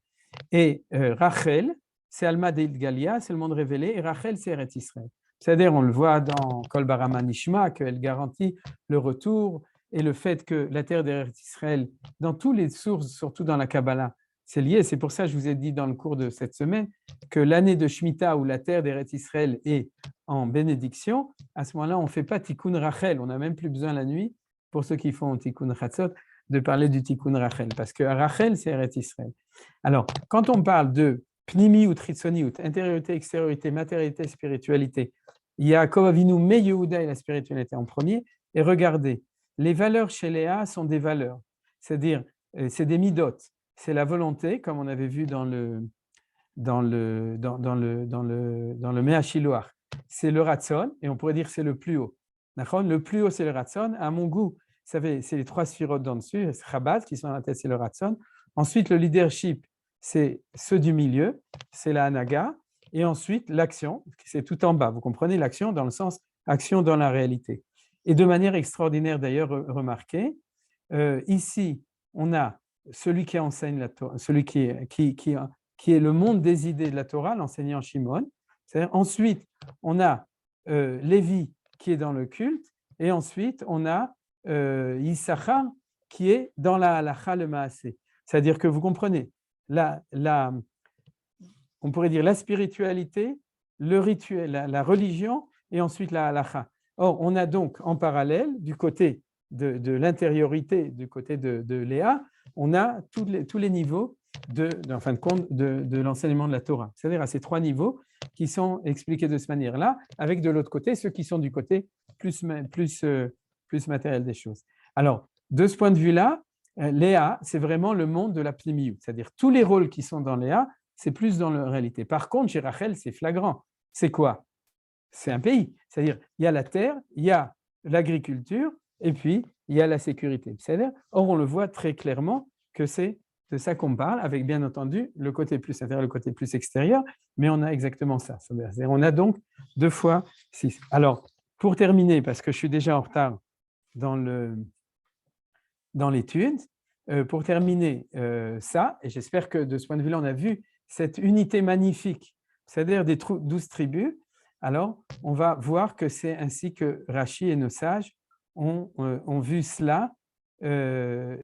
Et Rachel, c'est Alma d'Idgalia, c'est le monde révélé, et Rachel, c'est Eretz Israël. C'est-à-dire, on le voit dans Kol Barama Nishma, qu'elle garantit le retour et le fait que la terre d'Eretz Israël, dans toutes les sources, surtout dans la Kabbalah, c'est lié. C'est pour ça que je vous ai dit dans le cours de cette semaine que l'année de Shemitah où la terre d'Eretz Israël est en bénédiction, à ce moment-là, on ne fait pas Tikkun Rachel. On n'a même plus besoin la nuit, pour ceux qui font Tikkun Chatzot, de parler du Tikkun Rachel, parce que Rachel, c'est Eretz Israël. Alors, quand on parle de Pnimi ou Tritzoniout, intériorité, extériorité, matérialité, spiritualité, Yaakov Avinu met Yehuda et la spiritualité en premier, et regardez, les valeurs chez Léa sont des valeurs, c'est-à-dire, c'est des midot, c'est la volonté, comme on avait vu dans le Mea Shiloach, c'est le Ratson, et on pourrait dire que c'est le plus haut. Le plus haut, c'est le Ratson. À mon goût, vous savez, c'est les 3 sphirotes d'en dessus, c'est Chabad qui sont à la tête, c'est le Ratson. Ensuite, le leadership, c'est ceux du milieu, c'est la Hanaga. Et ensuite, l'action, c'est tout en bas. Vous comprenez l'action dans le sens action dans la réalité. Et de manière extraordinaire d'ailleurs remarquée, ici, on a celui qui enseigne la Torah, celui qui est le monde des idées de la Torah, l'enseignant Shimon. Ensuite, on a Lévi qui est dans le culte, et ensuite, on a Issachar qui est dans la halacha le maasé. C'est-à-dire que vous comprenez, on pourrait dire la spiritualité, le rituel, la religion, et ensuite la halacha. Or, on a donc en parallèle, du côté de l'intériorité, du côté de Léa, on a tous les niveaux en fin de compte, de l'enseignement de la Torah. C'est-à-dire à ces 3 niveaux qui sont expliqués de cette manière-là, avec de l'autre côté ceux qui sont du côté plus matériel des choses. Alors, de ce point de vue-là, Léa, c'est vraiment le monde de la pnimiyut, c'est-à-dire tous les rôles qui sont dans Léa, c'est plus dans la réalité. Par contre, chez Rachel, c'est flagrant. C'est quoi? C'est un pays. C'est-à-dire, il y a la terre, il y a l'agriculture, et puis il y a la sécurité. Or, on le voit très clairement que c'est de ça qu'on parle, avec bien entendu le côté plus intérieur, le côté plus extérieur, mais on a exactement ça. C'est-à-dire, on a donc 2 fois 6. Alors, pour terminer, parce que je suis déjà en retard dans l'étude, pour terminer ça, et j'espère que de ce point de vue-là, on a vu cette unité magnifique, c'est-à-dire des 12 tribus, alors on va voir que c'est ainsi que Rashi et nos sages ont vu cela dans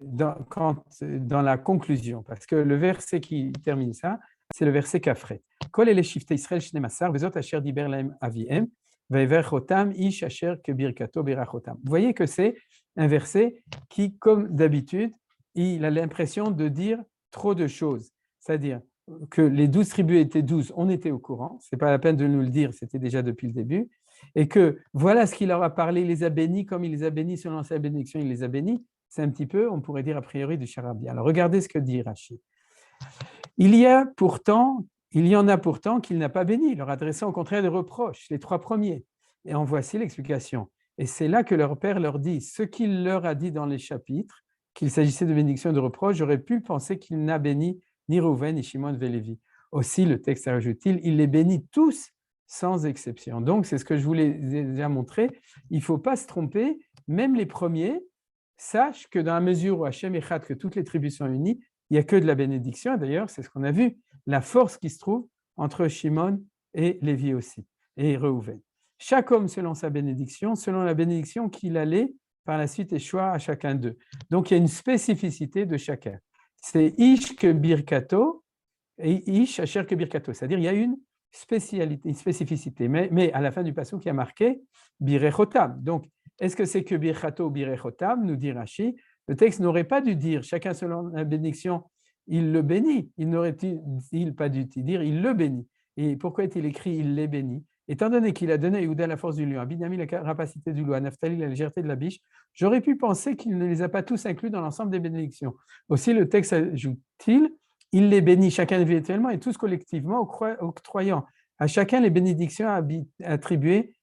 la conclusion, parce que le verset qui termine ça, c'est le verset Kafret. Kol ele shiftei Israël shnei-masar, vezot asher diber lahem avihem, vayeverchotam ish asher kebirkato berachotam. Vous voyez que c'est un verset qui, comme d'habitude, il a l'impression de dire trop de choses. C'est-à-dire que les 12 tribus étaient 12, on était au courant, ce n'est pas la peine de nous le dire, c'était déjà depuis le début, et que voilà ce qu'il leur a parlé, il les a bénis, comme il les a bénis selon sa bénédiction, il les a bénis. C'est un petit peu, on pourrait dire a priori, du charabia. Alors regardez ce que dit Rashi. Il y en a pourtant qu'il n'a pas béni, leur adressant au contraire des reproches, les 3 premiers. Et en voici l'explication. Et c'est là que leur père leur dit ce qu'il leur a dit dans les chapitres, qu'il s'agissait de bénédiction et de reproche, j'aurais pu penser qu'il n'a béni ni Rouven, ni Shimon, ni Lévi. Aussi, le texte ajoute-t-il, il les bénit tous sans exception. Donc, c'est ce que je voulais déjà montrer. Il ne faut pas se tromper, même les premiers, sache que dans la mesure où Hachem Echad, que toutes les tribus sont unies, il n'y a que de la bénédiction. D'ailleurs, c'est ce qu'on a vu, la force qui se trouve entre Shimon et Lévi aussi, et Reuven. Chaque homme selon sa bénédiction, selon la bénédiction qu'il allait par la suite échoir à chacun d'eux. Donc, il y a une spécificité de chacun. C'est Ish que Birkato et Ish Asher que Birkato, c'est-à-dire il y a une spécialité, une spécificité. Mais à la fin du passouk, il y a marqué Birechotam. Donc, est-ce que c'est que Birkato ou Birechotam, nous dit Rashi? Le texte n'aurait pas dû dire chacun selon la bénédiction, il le bénit. Il n'aurait-il pas dû dire il le bénit. Et pourquoi est-il écrit il les bénit? Étant donné qu'il a donné à Yehuda la force du lion, à Binyamin la capacité du loup, à Naphtali la légèreté de la biche, j'aurais pu penser qu'il ne les a pas tous inclus dans l'ensemble des bénédictions. Aussi, le texte ajoute-t-il, il les bénit chacun individuellement et tous collectivement, octroyant à chacun les bénédictions attribuées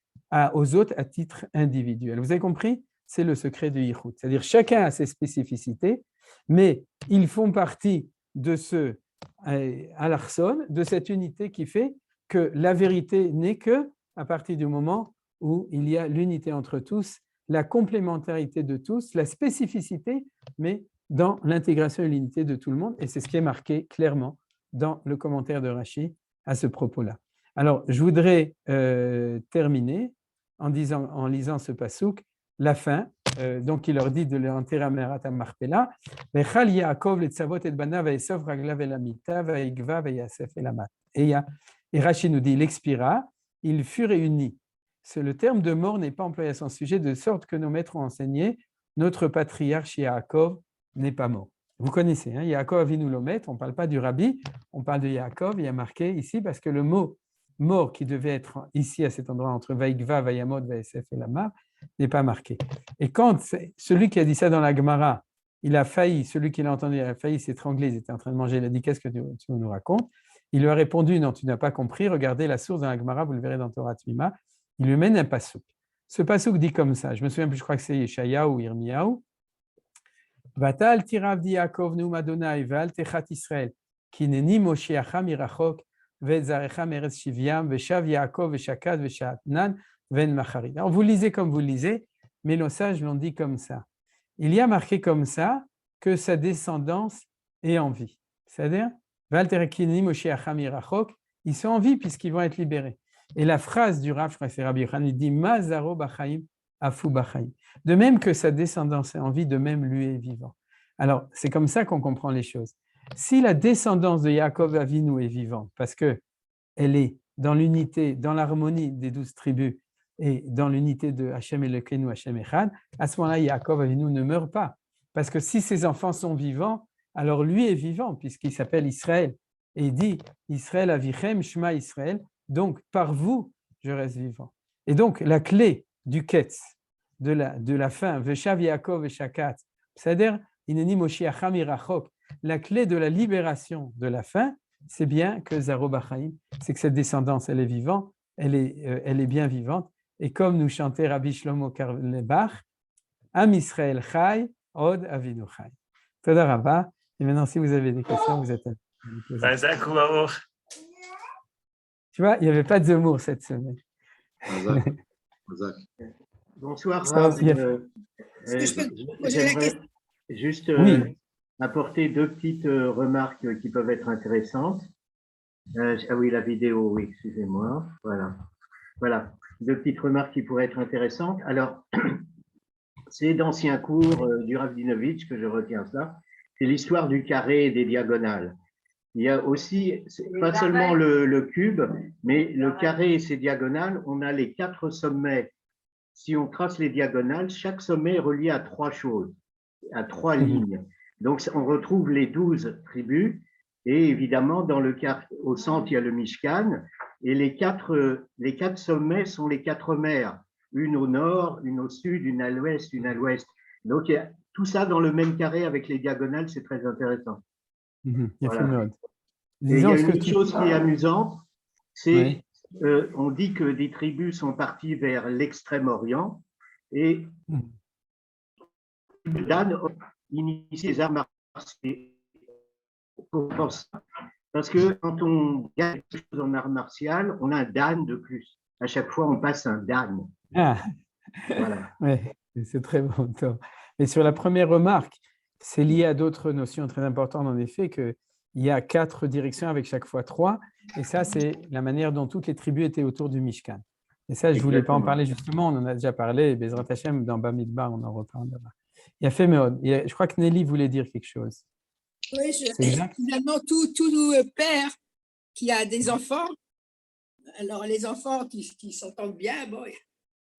aux autres à titre individuel. Vous avez compris? C'est le secret du Yichud. C'est-à-dire chacun a ses spécificités, mais ils font partie de ce alarson, de cette unité qui fait que la vérité n'est que à partir du moment où il y a l'unité entre tous, la complémentarité de tous, la spécificité, mais dans l'intégration et l'unité de tout le monde. Et c'est ce qui est marqué clairement dans le commentaire de Rashi à ce propos-là. Alors, je voudrais terminer en lisant ce passouk, la fin. Donc, il leur dit de l'enterrer à Merat Marpella. Vechal Yaakov le tzavot et banav vaesav raglav el amita vaigva vayasef el amat. Et Rashi nous dit, il expira, il fut réuni. Le terme de mort n'est pas employé à son sujet, de sorte que nos maîtres ont enseigné, notre patriarche Yaakov n'est pas mort. Vous connaissez, hein, Yaakov Avinu Lomet, on ne parle pas du rabbi, on parle de Yaakov, il y a marqué ici, parce que le mot mort qui devait être ici à cet endroit entre Vaïgva, Vayamot, Vaesef et Lama, n'est pas marqué. Et quand celui qui a dit ça dans la Gemara, il a failli, celui qui l'a entendu, il a failli s'étrangler, il était en train de manger, il a dit, qu'est-ce que tu nous racontes? Il lui a répondu, non, tu n'as pas compris, regardez la source dans la Gemara, vous le verrez dans Torah Tmima, il lui mène un pasouk. Ce pasouk dit comme ça, je me souviens plus, je crois que c'est Yeshayahu ou Yirmiyahu. Vatal tirav di Yaakov neum Adonai ve'al techat Israël, ki neni Moshiacha mirachok ve'zarecha meretz shivyam ve'shav Yaakov ve'shakad ve'shatnan ve'en macharit. Alors vous lisez comme vous lisez, mais nos sages l'ont dit comme ça. Il y a marqué comme ça que sa descendance est en vie. C'est-à-dire, ve'al techat ki neni Moshiacha mirachok, ils sont en vie puisqu'ils vont être libérés. Et la phrase du Rav, je crois que c'est Rabbi Yochanan, il dit Mazaro Bachaim, Afu Bachaim. De même que sa descendance est en vie, de même lui est vivant. Alors, c'est comme ça qu'on comprend les choses. Si la descendance de Yaakov Avinu est vivante, parce qu'elle est dans l'unité, dans l'harmonie des 12 tribus et dans l'unité de Hachem Elokeinu, Hachem Echad, à ce moment-là, Yaakov Avinu ne meurt pas. Parce que si ses enfants sont vivants, alors lui est vivant, puisqu'il s'appelle Israël. Et il dit Israël Avichem, Shema Israël. Donc, par vous, je reste vivant. Et donc, la clé du Ketz, de la fin, Veshav Yaakov Veshakat, c'est-à-dire, Ineni Moshiacha mirachok, la clé de la libération de la fin, c'est bien que Zaro Bachaim, c'est que cette descendance, elle est vivante, elle est bien vivante. Et comme nous chantait Rabbi Shlomo Karlebach, Am Israël Chai, Od Avinu Chai. Toda Rabba. Et maintenant, si vous avez des questions, vous êtes à vous. Tu vois, il n'y avait pas de Zemmour cette semaine. Bonsoir, Rav. J'aimerais juste apporter deux petites remarques qui peuvent être intéressantes. Ah oui, la vidéo, oui, excusez-moi. Voilà. Deux petites remarques qui pourraient être intéressantes. Alors, c'est d'anciens cours du Rav Dinovitch que je retiens ça. C'est l'histoire du carré et des diagonales. Il y a aussi, pas seulement le cube, mais le carré et ses diagonales, on a les 4 sommets. Si on trace les diagonales, chaque sommet est relié à 3 choses, à 3 lignes. Donc, on retrouve les 12 tribus et évidemment, au centre, il y a le Mishkan et les 4 sommets sont les 4 mers, une au nord, une au sud, une à l'ouest, une à l'ouest. Donc, il y a tout ça dans le même carré avec les diagonales, c'est très intéressant. Voilà. Et il y a une autre chose qui est amusante, c'est on dit que des tribus sont parties vers l'extrême-orient et Dan initie les arts martiaux parce que quand on gagne quelque chose en art martial, on a un Dan de plus. À chaque fois, on passe un Dan. Ah, voilà. Oui, c'est très bon. Mais sur la première remarque, c'est lié à d'autres notions très importantes, en effet, qu'il y a 4 directions avec chaque fois 3. Et ça, c'est la manière dont toutes les tribus étaient autour du Mishkan. Et ça, je ne voulais pas en parler justement, on en a déjà parlé, et Bezrat Hashem, dans Bamidbar, on en reparlera. Il a fait Meod. Je crois que Nelly voulait dire quelque chose. Oui, finalement, tout père qui a des enfants, alors les enfants qui s'entendent bien, bon,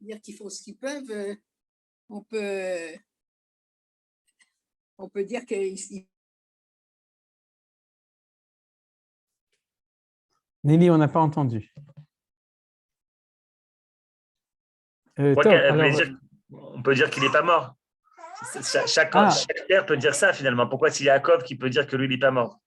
dire qu'ils font ce qu'ils peuvent, on peut dire qu'ils… Nelly, on n'a pas entendu. On peut dire qu'il n'est pas mort. Chaque père peut dire ça finalement. Pourquoi c'est Yaakov qui peut dire que lui, il n'est pas mort?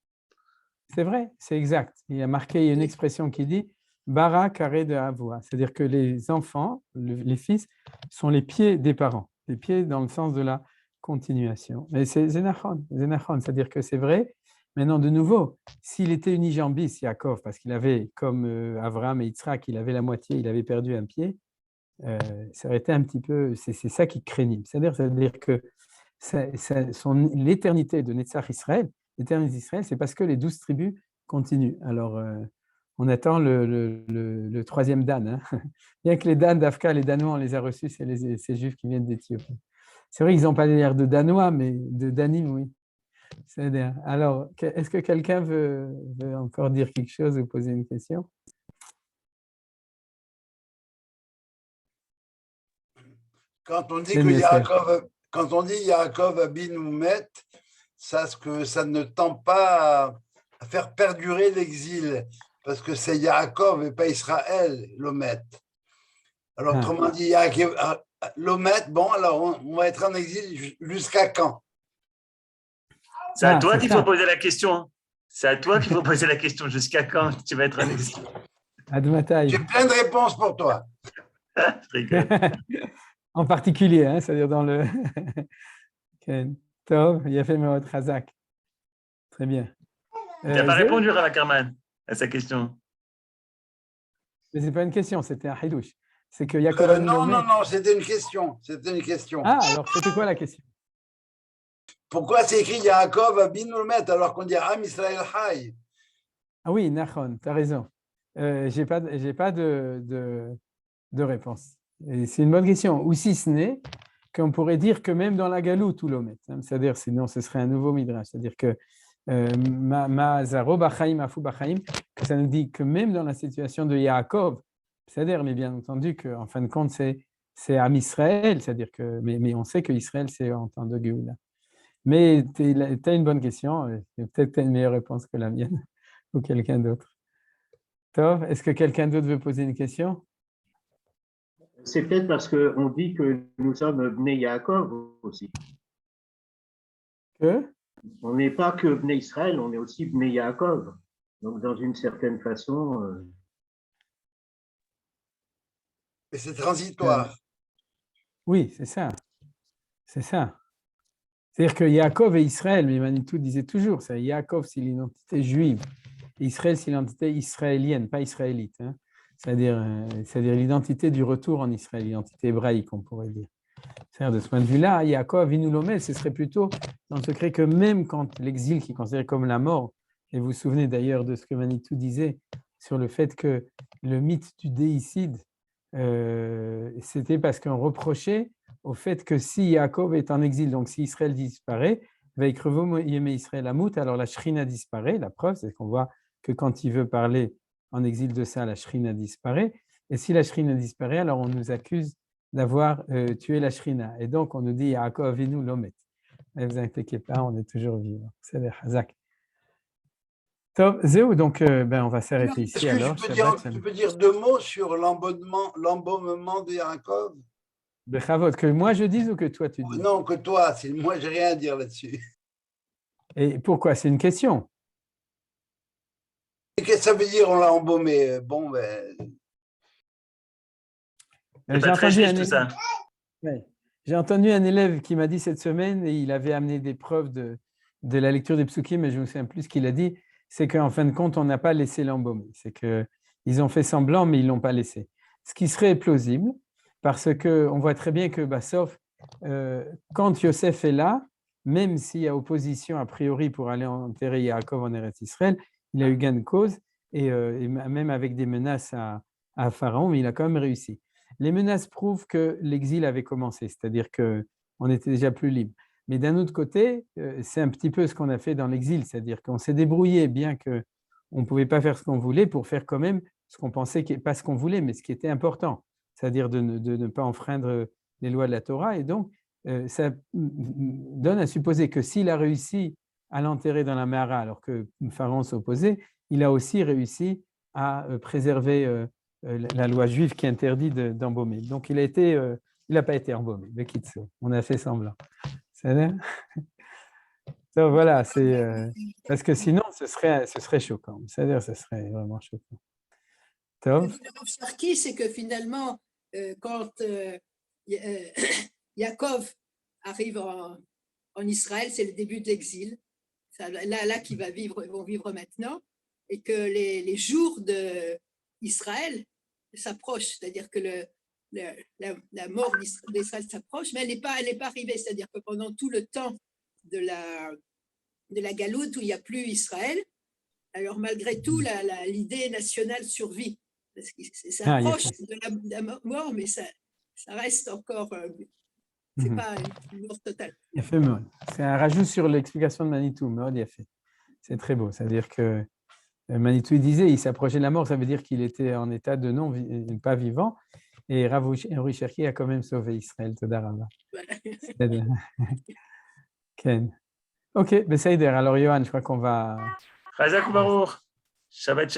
C'est vrai, c'est exact. Il y a marqué une expression qui dit « bara carré de Avoua », c'est-à-dire que les enfants, les fils, sont les pieds des parents, les pieds dans le sens de la continuation. Mais c'est Zénachon, c'est-à-dire que c'est vrai. Maintenant, de nouveau, s'il était unijambis, Yaakov, parce qu'il avait, comme Avraham et Yitzhak, il avait la moitié, il avait perdu un pied, ça aurait été un petit peu, c'est ça qui craignait. C'est-à-dire que l'éternité de Netzach Israël, l'éternité d'Israël, c'est parce que les 12 tribus continuent. Alors, on attend le 3e Dan. Hein. Bien que les Dan d'Afka, les Danois, on les a reçus, c'est ces Juifs qui viennent d'Éthiopie. C'est vrai qu'ils n'ont pas l'air de Danois, mais de Danim, oui. C'est-à-dire, alors, est-ce que quelqu'un veut encore dire quelque chose ou poser une question? Quand on dit que Yaakov Abinu met, ça ne tend pas à faire perdurer l'exil, parce que c'est Yaakov et pas Israël l'omet. Alors, autrement dit, L'Omet, bon, alors on va être en exil jusqu'à quand? C'est à toi qu'il faut poser la question. C'est à toi qu'il faut poser la question. Jusqu'à quand tu vas être en exil? J'ai plein de réponses pour toi. En particulier, hein, c'est-à-dire dans le… Tov, il a fait Meod Chazak. Très bien. Tu n'as pas répondu, Rav Ackerman, à sa question. Mais ce n'est pas une question, c'était un hidouche. C'est que Yaakov non, c'était une question. C'était une question. Ah, alors c'était quoi la question? Pourquoi c'est écrit Yaakov Abinu Lomet alors qu'on dit Am Israël Hay? Ah oui, Nachon, tu as raison. J'ai pas de réponse. Et c'est une bonne question. Ou si ce n'est qu'on pourrait dire que même dans la galoute, tout l'omet. C'est-à-dire, sinon, ce serait un nouveau midrash. C'est-à-dire que que ça nous dit que même dans la situation de Yaakov, c'est-à-dire, mais bien entendu qu'en fin de compte, c'est Am Israël, c'est-à-dire que, mais on sait que Israël, c'est en temps de Géoula. Mais tu as une bonne question, et peut-être tu as une meilleure réponse que la mienne ou quelqu'un d'autre. Tov, est-ce que quelqu'un d'autre veut poser une question? C'est peut-être parce qu'on dit que nous sommes Bnei Yaakov aussi. Que? On n'est pas que Bnei Israël, on est aussi Bnei Yaakov. Donc, dans une certaine façon… Et c'est transitoire. Oui, c'est ça. C'est ça. C'est-à-dire que Yaakov et Israël, mais Manitou disait toujours, ça, Yaakov, c'est l'identité juive. Israël, c'est l'identité israélienne, pas israélite. Hein. C'est-à-dire l'identité du retour en Israël, l'identité hébraïque, on pourrait dire. C'est-à-dire de ce point de vue-là, Yaakov, Avinu Lomel, ce serait plutôt dans le secret que même quand l'exil, qui est considéré comme la mort, et vous vous souvenez d'ailleurs de ce que Manitou disait sur le fait que le mythe du déicide, c'était parce qu'on reprochait au fait que si Yaakov est en exil, donc si Israël disparaît, Vaikrevo Yemé Israël Amout, alors la Shrina disparaît. La preuve, c'est qu'on voit que quand il veut parler en exil de ça, la Shrina disparaît. Et si la Shrina disparaît, alors on nous accuse d'avoir tué la Shrina. Et donc, on nous dit Yaakov Avinu Lomet. Ne vous inquiétez pas, on est toujours vivant. C'est le Hazak. Top, Zéou, donc on va s'arrêter ici. Alors, tu peux dire 2 mots sur l'embaumement de Yaakov? Bechavot, que moi je dise ou que toi tu dis? Non, que toi. Moi, j'ai rien à dire là-dessus. Et pourquoi? C'est une question. Et qu'est-ce que ça veut dire, on l'a embaumé? Bon, ben… C'est pas très juste, tout ça. Ouais. J'ai entendu un élève qui m'a dit cette semaine, et il avait amené des preuves de la lecture des psukim, mais je me souviens plus ce qu'il a dit, c'est qu'en fin de compte, on n'a pas laissé l'embaumer. C'est qu'ils ont fait semblant, mais ils ne l'ont pas laissé. Ce qui serait plausible, parce qu'on voit très bien que, sauf quand Yosef est là, même s'il y a opposition a priori pour aller enterrer Yaakov en Eretz Israël, il a eu gain de cause, et même avec des menaces à Pharaon, mais il a quand même réussi. Les menaces prouvent que l'exil avait commencé, c'est-à-dire qu'on était déjà plus libre. Mais d'un autre côté, c'est un petit peu ce qu'on a fait dans l'exil, c'est-à-dire qu'on s'est débrouillé, bien qu'on ne pouvait pas faire ce qu'on voulait, pour faire quand même ce qu'on pensait, pas ce qu'on voulait, mais ce qui était important, c'est-à-dire de ne pas enfreindre les lois de la Torah. Et donc, ça donne à supposer que s'il a réussi à l'enterrer dans la Mehara, alors que Pharaon s'opposait, il a aussi réussi à préserver la loi juive qui interdit d'embaumer. Donc, il n'a pas été embaumé, de Kitsu. On a fait semblant. Donc, voilà, parce que sinon, ce serait choquant. C'est-à-dire, ce serait vraiment choquant. Tov. C'est que finalement, quand Yaakov arrive en Israël, c'est le début de l'exil. Là qu'ils vont vivre maintenant, et que les jours d'Israël s'approchent, c'est-à-dire que la mort d'Israël s'approche, mais elle n'est pas arrivée, c'est-à-dire que pendant tout le temps de la galoute où il n'y a plus Israël, alors malgré tout, l'idée nationale survit. Parce que ça approche de la mort, mais ça reste encore, c'est pas une mort totale. Il a fait Maud. C'est un rajout sur l'explication de Manitou. Maud, il a fait. C'est très beau. C'est-à-dire que Manitou disait, il s'approchait de la mort, ça veut dire qu'il était en état de pas vivant. Et Rav Cherki a quand même sauvé Israël. Todarava. Ken. Ok, Besaider. Alors, Johan, je crois qu'on va. Chazak Baruch. Shabbat Shalom.